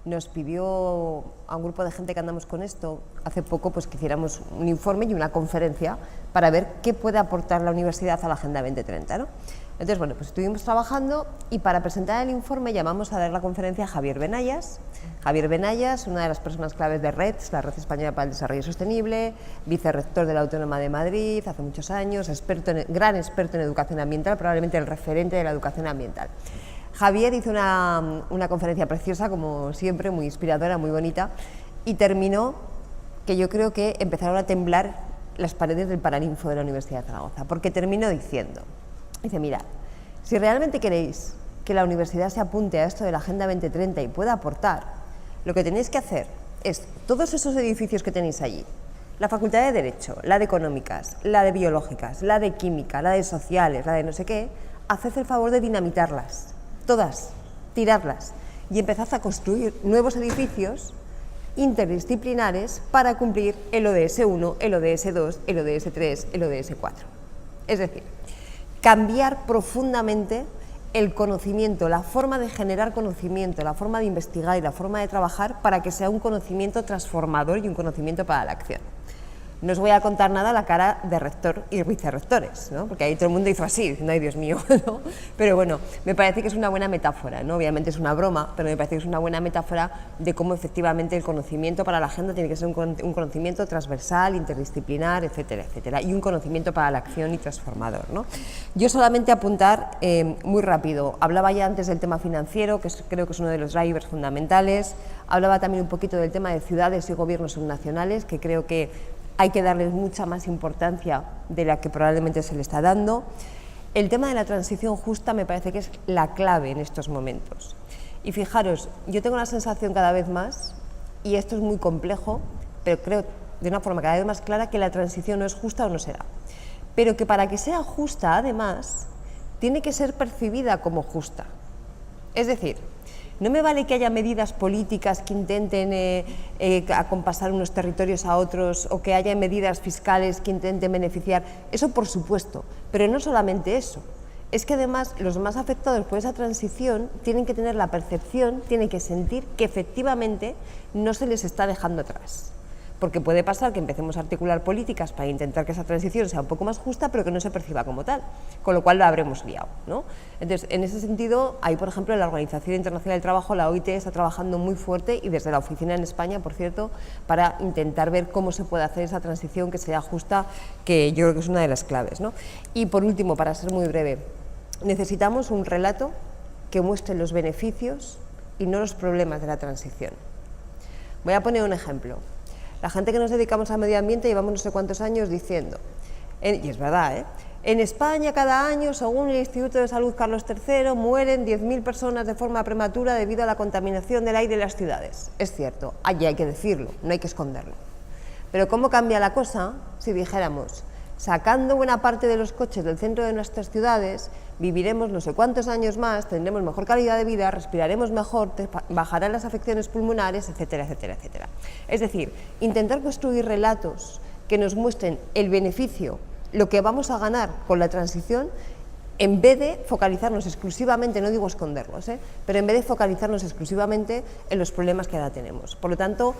nos pidió a un grupo de gente que andamos con esto hace poco, pues que hiciéramos un informe y una conferencia para ver qué puede aportar la universidad a la Agenda 2030, ¿no? Entonces, bueno, pues estuvimos trabajando y para presentar el informe llamamos a dar la conferencia a Javier Benayas. Javier Benayas, una de las personas claves de REDS, la Red Española para el Desarrollo Sostenible, vicerrector de la Autónoma de Madrid hace muchos años, gran experto en educación ambiental, probablemente el referente de la educación ambiental. Javier hizo una conferencia preciosa, como siempre, muy inspiradora, muy bonita, y terminó que yo creo que empezaron a temblar las paredes del Paraninfo de la Universidad de Zaragoza, porque terminó diciendo, mirad, si realmente queréis que la universidad se apunte a esto de la Agenda 2030 y pueda aportar, lo que tenéis que hacer es todos esos edificios que tenéis allí, la Facultad de Derecho, la de Económicas, la de Biológicas, la de Química, la de Sociales, la de no sé qué, haced el favor de dinamitarlas. Todas, tirarlas y empezad a construir nuevos edificios interdisciplinares para cumplir el ODS 1, el ODS 2, el ODS 3, el ODS 4. Es decir, cambiar profundamente el conocimiento, la forma de generar conocimiento, la forma de investigar y la forma de trabajar para que sea un conocimiento transformador y un conocimiento para la acción. No os voy a contar nada a la cara de rector y vicerrectores, ¿no? Porque ahí todo el mundo hizo así, diciendo, ay Dios mío, ¿no? Pero bueno, me parece que es una buena metáfora, ¿no? Obviamente es una broma, pero me parece que es una buena metáfora de cómo efectivamente el conocimiento para la agenda tiene que ser un conocimiento transversal, interdisciplinar, etcétera, etcétera, y un conocimiento para la acción y transformador, ¿no? Yo solamente apuntar muy rápido, hablaba ya antes del tema financiero, que creo que es uno de los drivers fundamentales, hablaba también un poquito del tema de ciudades y gobiernos subnacionales, que creo que hay que darles mucha más importancia de la que probablemente se le está dando. El tema de la transición justa me parece que es la clave en estos momentos. Y fijaros, yo tengo la sensación cada vez más, y esto es muy complejo, pero creo de una forma cada vez más clara, que la transición no es justa o no será. Pero que para que sea justa, además, tiene que ser percibida como justa. Es decir, No me vale que haya medidas políticas que intenten acompasar unos territorios a otros o que haya medidas fiscales que intenten beneficiar. Eso por supuesto, pero no solamente eso. Es que además los más afectados por esa transición tienen que tener la percepción, tienen que sentir que efectivamente no se les está dejando atrás. Porque puede pasar que empecemos a articular políticas para intentar que esa transición sea un poco más justa, pero que no se perciba como tal, con lo cual lo habremos liado, ¿no? Entonces, en ese sentido, ahí, por ejemplo, la Organización Internacional del Trabajo, la OIT, está trabajando muy fuerte, y desde la oficina en España, por cierto, para intentar ver cómo se puede hacer esa transición que sea justa, que yo creo que es una de las claves, ¿no? Y por último, para ser muy breve, necesitamos un relato que muestre los beneficios y no los problemas de la transición. Voy a poner un ejemplo. La gente que nos dedicamos al medio ambiente llevamos no sé cuántos años diciendo, y es verdad, en España cada año, según el Instituto de Salud Carlos III, mueren 10.000 personas de forma prematura debido a la contaminación del aire de las ciudades. Es cierto, allí hay que decirlo, no hay que esconderlo. Pero ¿cómo cambia la cosa si dijéramos, sacando buena parte de los coches del centro de nuestras ciudades, viviremos no sé cuántos años más, tendremos mejor calidad de vida, respiraremos mejor, bajarán las afecciones pulmonares, etcétera, etcétera, etcétera? Es decir, intentar construir relatos que nos muestren el beneficio, lo que vamos a ganar con la transición, en vez de focalizarnos exclusivamente, no digo esconderlos, pero en vez de focalizarnos exclusivamente en los problemas que ahora tenemos. Por lo tanto,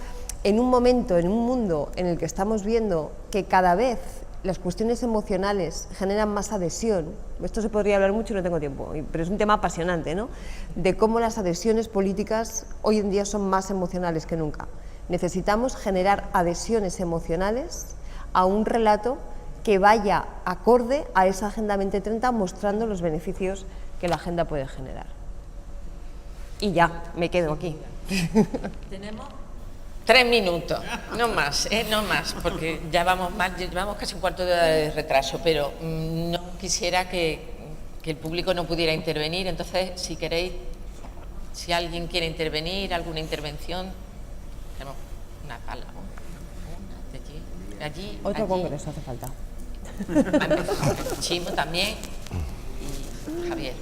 en un momento, en un mundo en el que estamos viendo que cada vez las cuestiones emocionales generan más adhesión, esto se podría hablar mucho y no tengo tiempo, pero es un tema apasionante, ¿no?, de cómo las adhesiones políticas hoy en día son más emocionales que nunca. Necesitamos generar adhesiones emocionales a un relato que vaya acorde a esa Agenda 2030, mostrando los beneficios que la agenda puede generar. Y ya, me quedo aquí. Tenemos 3 minutos, no más, no más, porque ya vamos llevamos casi un cuarto de hora de retraso, pero no quisiera que el público no pudiera intervenir. Entonces, si queréis, si alguien quiere intervenir, alguna intervención, tenemos una palabra, una de allí, Otro allí. congreso hace falta. Chimo también y Javier.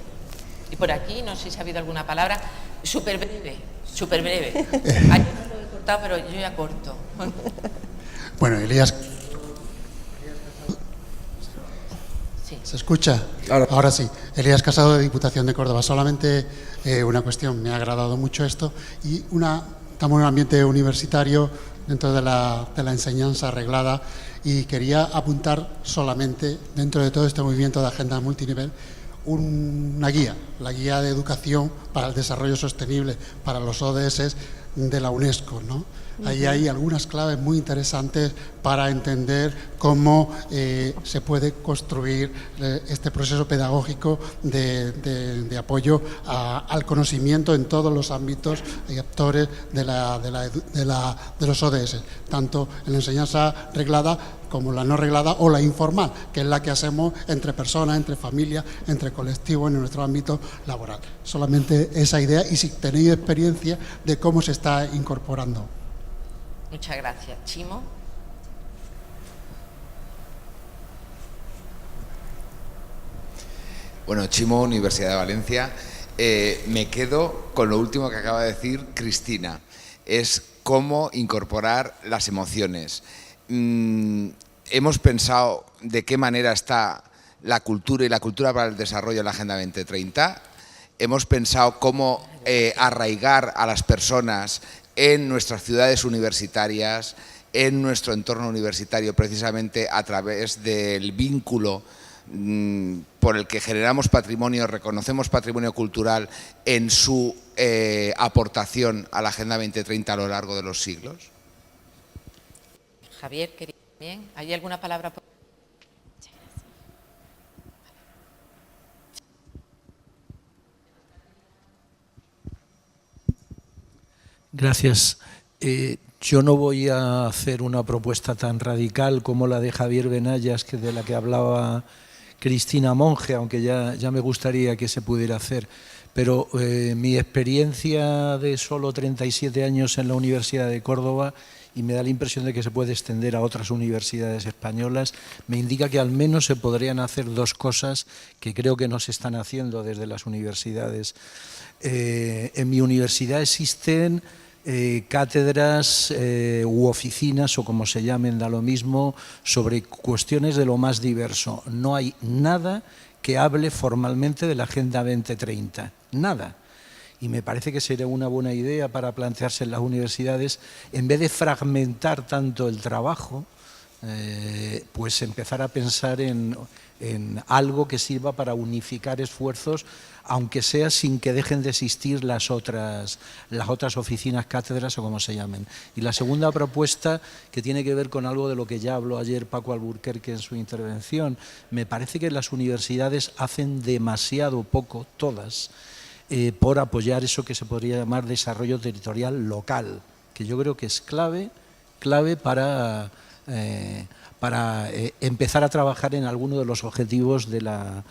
Y por aquí, no sé si ha habido alguna palabra, súper breve, súper breve. Ayer no lo he cortado, pero yo ya corto. Bueno, Elías... Sí. ¿Se escucha? Ahora sí. Elías Casado, de Diputación de Córdoba. Solamente una cuestión, me ha agradado mucho esto. Y estamos en un ambiente universitario dentro de la enseñanza reglada, y quería apuntar solamente, dentro de todo este movimiento de agenda multinivel, una guía, la guía de educación para el desarrollo sostenible, para los ODS de la UNESCO, ¿no? Ahí hay algunas claves muy interesantes para entender cómo se puede construir este proceso pedagógico de apoyo al conocimiento en todos los ámbitos y actores de los ODS, tanto en la enseñanza reglada como la no reglada o la informal, que es la que hacemos entre personas, entre familias, entre colectivos en nuestro ámbito laboral. Solamente esa idea, y si tenéis experiencia de cómo se está incorporando. Muchas gracias. Chimo. Bueno, Chimo, Universidad de Valencia. Me quedo con lo último que acaba de decir Cristina. Es cómo incorporar las emociones. Hemos pensado de qué manera está la cultura y la cultura para el desarrollo en la Agenda 2030. Hemos pensado cómo arraigar a las personas en nuestras ciudades universitarias, en nuestro entorno universitario, precisamente a través del vínculo por el que generamos patrimonio, reconocemos patrimonio cultural en su aportación a la Agenda 2030 a lo largo de los siglos. Javier, ¿querías también? ¿Hay alguna palabra? Gracias. Yo no voy a hacer una propuesta tan radical como la de Javier Benayas, que de la que hablaba Cristina Monge, aunque ya me gustaría que se pudiera hacer. Pero mi experiencia de solo 37 años en la Universidad de Córdoba y me da la impresión de que se puede extender a otras universidades españolas, me indica que al menos se podrían hacer dos cosas que creo que no se están haciendo desde las universidades. En mi universidad existen cátedras u oficinas, o como se llamen, da lo mismo, sobre cuestiones de lo más diverso. No hay nada que hable formalmente de la Agenda 2030, nada. Y me parece que sería una buena idea para plantearse en las universidades, en vez de fragmentar tanto el trabajo, pues empezar a pensar en algo que sirva para unificar esfuerzos, aunque sea sin que dejen de existir las otras oficinas, cátedras o como se llamen. Y la segunda propuesta, que tiene que ver con algo de lo que ya habló ayer Paco Alburquerque en su intervención, me parece que las universidades hacen demasiado poco, todas, por apoyar eso que se podría llamar desarrollo territorial local, que yo creo que es clave para empezar a trabajar en alguno de los objetivos de la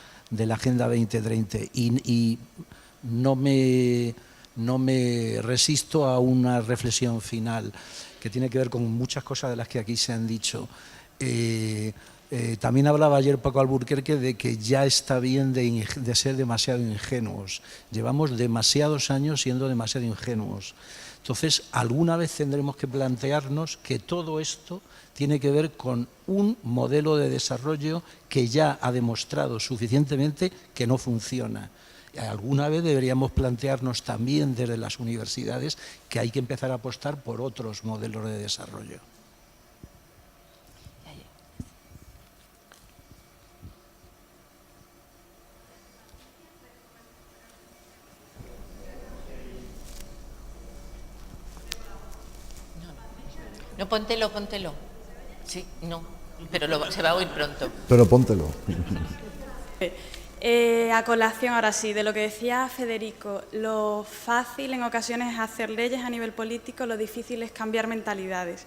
Agenda 2030. Y no me resisto a una reflexión final que tiene que ver con muchas cosas de las que aquí se han dicho. También hablaba ayer Paco Alburquerque de que ya está bien de ser demasiado ingenuos. Llevamos demasiados años siendo demasiado ingenuos. Entonces, alguna vez tendremos que plantearnos que todo esto tiene que ver con un modelo de desarrollo que ya ha demostrado suficientemente que no funciona. Alguna vez deberíamos plantearnos también desde las universidades que hay que empezar a apostar por otros modelos de desarrollo. No, póntelo. Sí, no, pero se va a oír pronto. Pero póntelo. A colación, ahora sí, de lo que decía Federico, lo fácil en ocasiones es hacer leyes a nivel político, lo difícil es cambiar mentalidades.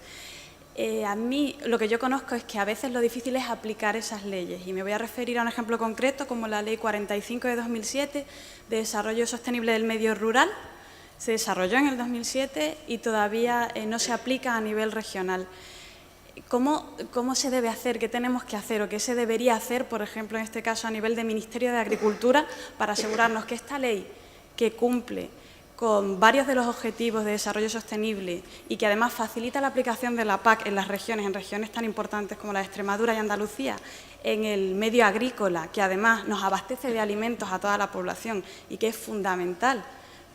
A mí lo que yo conozco es que a veces lo difícil es aplicar esas leyes, y me voy a referir a un ejemplo concreto como la Ley 45 de 2007 de Desarrollo Sostenible del Medio Rural. Se desarrolló en el 2007 y todavía no se aplica a nivel regional. ¿Cómo se debe hacer? ¿Qué tenemos que hacer? ¿O qué se debería hacer, por ejemplo, en este caso a nivel de Ministerio de Agricultura, para asegurarnos que esta ley, que cumple con varios de los objetivos de desarrollo sostenible y que además facilita la aplicación de la PAC en regiones tan importantes como la de Extremadura y Andalucía, en el medio agrícola, que además nos abastece de alimentos a toda la población y que es fundamental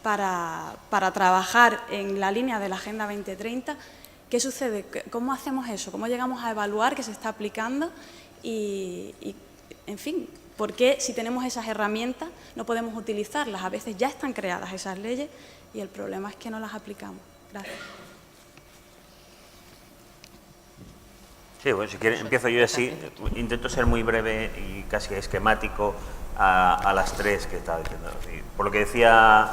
para trabajar en la línea de la Agenda 2030, ¿qué sucede? ¿Cómo hacemos eso? ¿Cómo llegamos a evaluar que se está aplicando? Y en fin, ¿por qué si tenemos esas herramientas no podemos utilizarlas? A veces ya están creadas esas leyes y el problema es que no las aplicamos. Gracias. Sí, bueno, si quieren, empiezo yo así. Intento ser muy breve y casi esquemático a las tres que estaba diciendo. Por lo que decía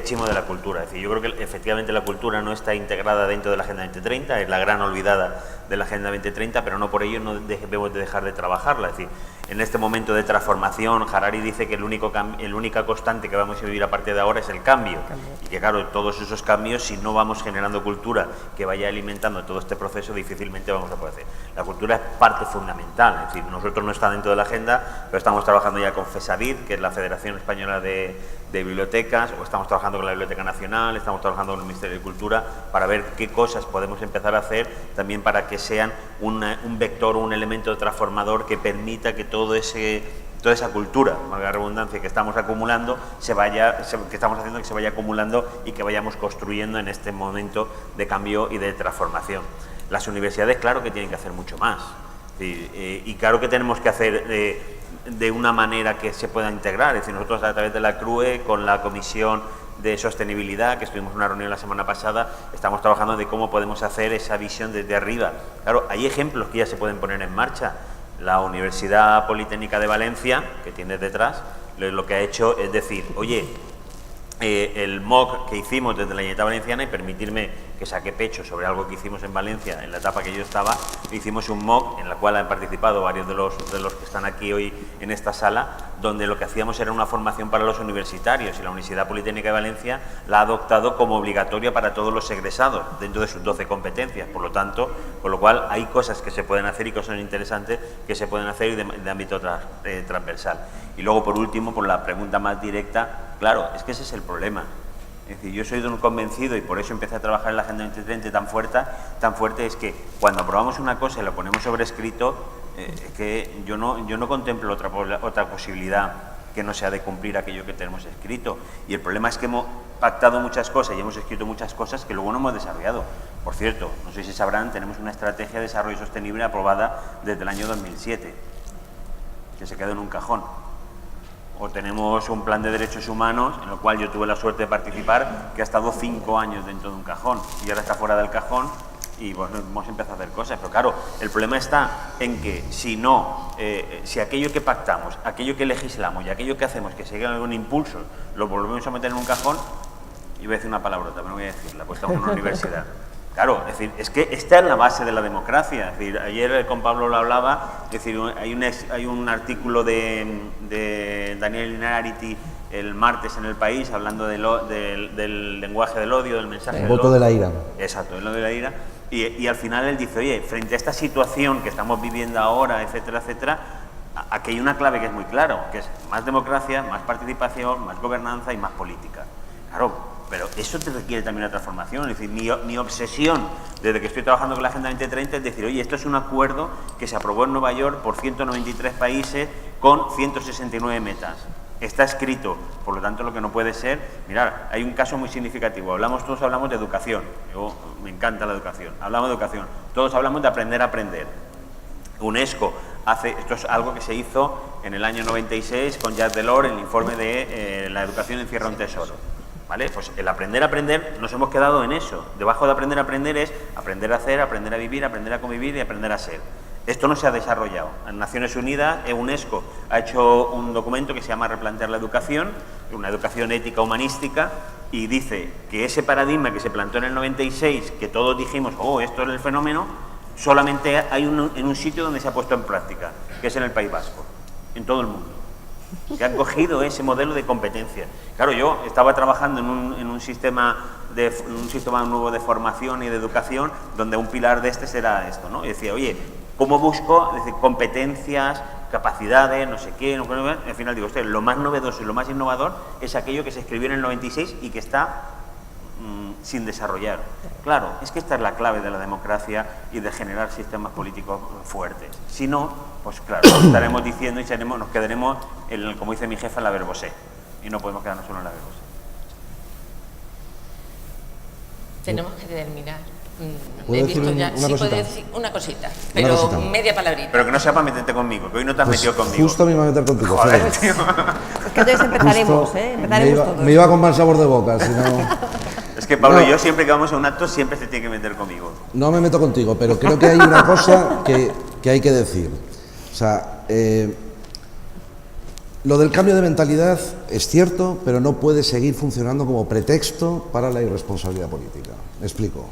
Chimo de la cultura. Es decir, yo creo que efectivamente la cultura no está integrada dentro de la Agenda 2030, es la gran olvidada de la Agenda 2030, pero no por ello no debemos de dejar de trabajarla. Es decir, en este momento de transformación, Harari dice que la única constante que vamos a vivir a partir de ahora es el cambio. Y que claro, todos esos cambios, si no vamos generando cultura que vaya alimentando todo este proceso, difícilmente vamos a poder hacer. La cultura es parte fundamental. Es decir, nosotros no está dentro de la agenda, pero estamos trabajando ya con FESABID, que es la Federación Española de Bibliotecas, o estamos trabajando con la Biblioteca Nacional, estamos trabajando con el Ministerio de Cultura para ver qué cosas podemos empezar a hacer también para que sean un vector, un elemento transformador que permita que toda esa cultura, valga la redundancia, que estamos acumulando, que estamos haciendo que se vaya acumulando y que vayamos construyendo en este momento de cambio y de transformación. Las universidades, claro que tienen que hacer mucho más. Y claro que tenemos que hacer de una manera que se pueda integrar. Es decir, nosotros a través de la CRUE, con la Comisión de Sostenibilidad, que estuvimos en una reunión la semana pasada, estamos trabajando de cómo podemos hacer esa visión desde arriba. Claro, hay ejemplos que ya se pueden poner en marcha. La Universidad Politécnica de Valencia, que tiene detrás, lo que ha hecho es decir, oye, el MOOC que hicimos desde la Generalitat Valenciana, y permitirme que saqué pecho sobre algo que hicimos en Valencia en la etapa que yo estaba. Hicimos un MOOC en la cual han participado varios de los que están aquí hoy en esta sala, donde lo que hacíamos era una formación para los universitarios, y la Universidad Politécnica de Valencia la ha adoptado como obligatoria para todos los egresados dentro de sus 12 competencias. Por lo tanto, con lo cual hay cosas que se pueden hacer y cosas interesantes que se pueden hacer de ámbito transversal. Y luego, por último, por la pregunta más directa, claro, es que ese es el problema. Es decir, yo soy de un convencido, y por eso empecé a trabajar en la Agenda 2030 tan fuerte, es que cuando aprobamos una cosa y la ponemos sobre escrito, es que yo no contemplo otra posibilidad que no sea de cumplir aquello que tenemos escrito. Y el problema es que hemos pactado muchas cosas y hemos escrito muchas cosas que luego no hemos desarrollado. Por cierto, no sé si sabrán, tenemos una estrategia de desarrollo sostenible aprobada desde el año 2007, que se quedó en un cajón. O tenemos un plan de derechos humanos, en el cual yo tuve la suerte de participar, que ha estado 5 años dentro de un cajón, y ahora está fuera del cajón, y bueno, hemos empezado a hacer cosas. Pero claro, el problema está en que si aquello que pactamos, aquello que legislamos y aquello que hacemos que siga algún impulso, lo volvemos a meter en un cajón, y voy a decir una palabrota, pero no voy a decirla, pues estamos en una universidad. Claro, es decir, es que esta es la base de la democracia. Es decir, ayer con Pablo lo hablaba, es decir, hay un artículo de Daniel Inariti el martes en El País, hablando del lenguaje del odio, del mensaje del odio. El voto de la ira. Exacto, el voto de la ira. Y al final él dice, oye, frente a esta situación que estamos viviendo ahora, etcétera, etcétera, aquí hay una clave que es muy claro, que es más democracia, más participación, más gobernanza y más política. Claro, pero eso te requiere también una transformación. Es decir, mi obsesión desde que estoy trabajando con la Agenda 2030 es decir, oye, esto es un acuerdo que se aprobó en Nueva York por 193 países con 169 metas. Está escrito, por lo tanto lo que no puede ser, mirad, hay un caso muy significativo, todos hablamos de educación, me encanta la educación, hablamos de educación, todos hablamos de aprender a aprender. UNESCO esto es algo que se hizo en el año 96 con Jacques Delors, en el informe de la educación encierra un tesoro. ¿Vale? Pues el aprender a aprender, nos hemos quedado en eso. Debajo de aprender a aprender es aprender a hacer, aprender a vivir, aprender a convivir y aprender a ser. Esto no se ha desarrollado. En Naciones Unidas, UNESCO ha hecho un documento que se llama Replantear la educación, una educación ética humanística, y dice que ese paradigma que se plantó en el 96, que todos dijimos, esto es el fenómeno, solamente hay en un sitio donde se ha puesto en práctica, que es en el País Vasco, en todo el mundo, que han cogido ese modelo de competencia. Claro, yo estaba trabajando en un sistema nuevo de formación y de educación, donde un pilar de era esto, ¿no? Y decía, oye, ¿cómo busco competencias, capacidades, no sé qué? Al final digo, lo más novedoso y lo más innovador es aquello que se escribió en el 96 y que está sin desarrollar. Claro, es que esta es la clave de la democracia y de generar sistemas políticos fuertes. Si no, pues claro, estaremos diciendo y nos quedaremos, como dice mi jefa, en la verbosé. Y no podemos quedarnos solo en la verbosé. Tenemos que terminar. ¿Puedo decir una cosita? Puede decir una cosita, pero media palabrita. Pero que no sea para meterte conmigo, que hoy no te has metido conmigo. Justo me iba a meter contigo. Joder, tío. Es que entonces empezaremos, todos. Me iba con mal sabor de boca, si no... Es que Pablo y yo siempre que vamos a un acto siempre se tiene que meter conmigo. No me meto contigo, pero creo que hay una cosa que hay que decir. O sea, lo del cambio de mentalidad es cierto, pero no puede seguir funcionando como pretexto para la irresponsabilidad política. Me explico.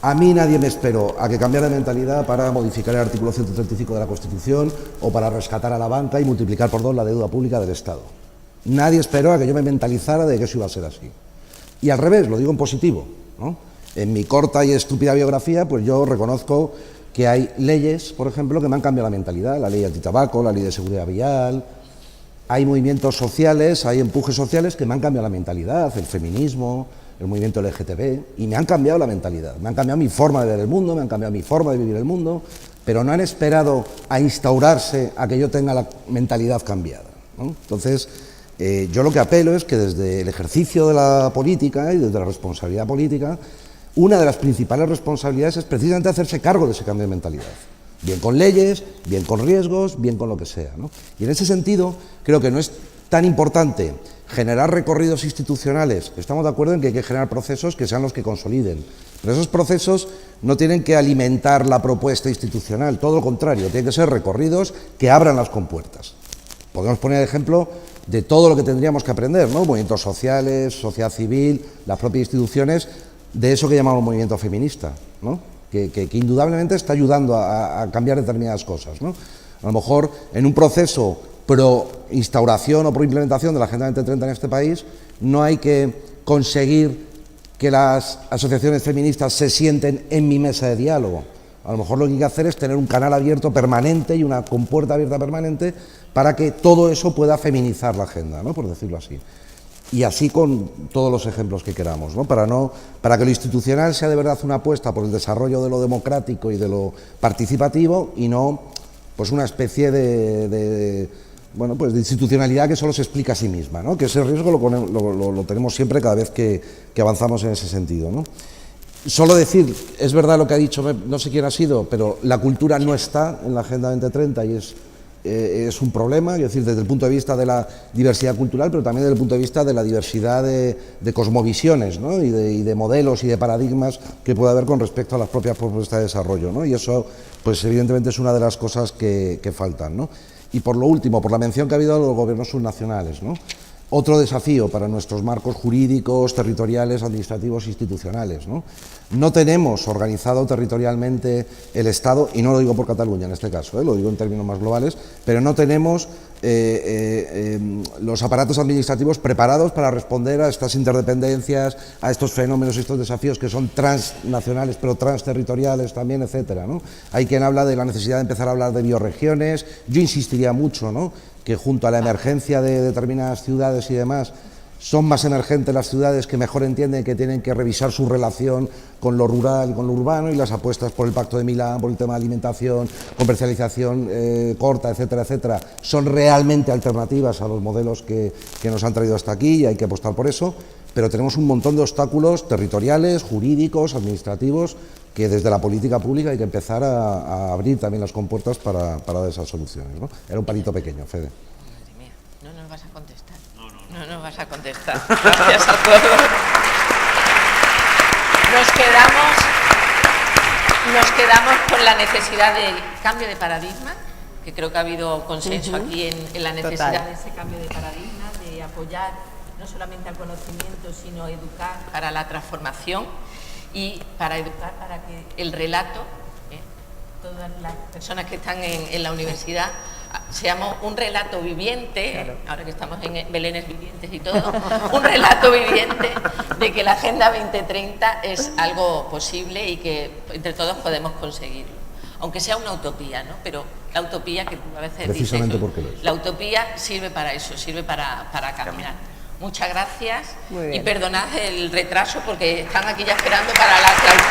A mí nadie me esperó a que cambiara de mentalidad para modificar el artículo 135 de la Constitución o para rescatar a la banca y multiplicar por 2 la deuda pública del Estado. Nadie esperó a que yo me mentalizara de que eso iba a ser así. Y al revés, lo digo en positivo, ¿no? En mi corta y estúpida biografía, pues yo reconozco que hay leyes, por ejemplo, que me han cambiado la mentalidad, la ley antitabaco, la ley de seguridad vial, hay movimientos sociales, hay empujes sociales que me han cambiado la mentalidad, el feminismo, el movimiento LGTB, y me han cambiado la mentalidad, me han cambiado mi forma de ver el mundo, me han cambiado mi forma de vivir el mundo, pero no han esperado a instaurarse a que yo tenga la mentalidad cambiada, ¿no? Entonces, yo lo que apelo es que desde el ejercicio de la política y desde la responsabilidad política, una de las principales responsabilidades es precisamente hacerse cargo de ese cambio de mentalidad. Bien con leyes, bien con riesgos, bien con lo que sea, ¿no? Y en ese sentido, creo que no es tan importante generar recorridos institucionales. Estamos de acuerdo en que hay que generar procesos que sean los que consoliden. Pero esos procesos no tienen que alimentar la propuesta institucional, todo lo contrario, tienen que ser recorridos que abran las compuertas. Podemos poner el ejemplo de todo lo que tendríamos que aprender, ¿no? Movimientos sociales, sociedad civil, las propias instituciones, de eso que llamamos movimiento feminista, ¿no? que indudablemente está ayudando a cambiar determinadas cosas, ¿no? A lo mejor en un proceso pro instauración o pro implementación de la Agenda 2030 en este país no hay que conseguir que las asociaciones feministas se sienten en mi mesa de diálogo. A lo mejor lo que hay que hacer es tener un canal abierto permanente y una compuerta abierta permanente para que todo eso pueda feminizar la agenda, ¿no? Por decirlo así. Y así con todos los ejemplos que queramos, ¿no? Para que lo institucional sea de verdad una apuesta por el desarrollo de lo democrático y de lo participativo y no pues una especie de institucionalidad que solo se explica a sí misma, ¿no? Que ese riesgo lo tenemos siempre cada vez que avanzamos en ese sentido, ¿no? Solo decir, es verdad lo que ha dicho, no sé quién ha sido, pero la cultura no está en la Agenda 2030 y es un problema, es decir, desde el punto de vista de la diversidad cultural, pero también desde el punto de vista de la diversidad de cosmovisiones, ¿no? y de modelos y de paradigmas que puede haber con respecto a las propias propuestas de desarrollo, ¿no? Y eso, pues evidentemente es una de las cosas que faltan, ¿no? Y por lo último, por la mención que ha habido a los gobiernos subnacionales, ¿no? Otro desafío para nuestros marcos jurídicos, territoriales, administrativos e institucionales, ¿no? No tenemos organizado territorialmente el Estado, y no lo digo por Cataluña en este caso, lo digo en términos más globales, pero no tenemos los aparatos administrativos preparados para responder a estas interdependencias, a estos fenómenos y estos desafíos que son transnacionales pero transterritoriales también, etcétera, ¿no? Hay quien habla de la necesidad de empezar a hablar de bioregiones. Yo insistiría mucho, ¿no?, que junto a la emergencia de determinadas ciudades y demás, son más emergentes las ciudades que mejor entienden que tienen que revisar su relación con lo rural y con lo urbano, y las apuestas por el Pacto de Milán, por el tema de alimentación, comercialización corta, etcétera, etcétera, son realmente alternativas a los modelos que nos han traído hasta aquí y hay que apostar por eso, pero tenemos un montón de obstáculos territoriales, jurídicos, administrativos, que desde la política pública hay que empezar a abrir también las compuertas para dar esas soluciones, ¿no? Era un palito pequeño, Fede. Madre mía, no nos vas a contestar. No nos vas a contestar. Gracias a todos. Nos quedamos con la necesidad del cambio de paradigma, que creo que ha habido consenso aquí en la necesidad de ese cambio de paradigma, de apoyar no solamente al conocimiento, sino educar para la transformación y para educar para que el relato, todas las personas que están en la universidad, seamos un relato viviente, claro, ahora que estamos en Belenes vivientes y todo, un relato viviente de que la Agenda 2030 es algo posible y que entre todos podemos conseguirlo. Aunque sea una utopía, ¿no? Pero la utopía, que a veces precisamente dices, porque lo es, la utopía sirve para eso, sirve para caminar. Muchas gracias y perdonad el retraso porque están aquí ya esperando para la clausura.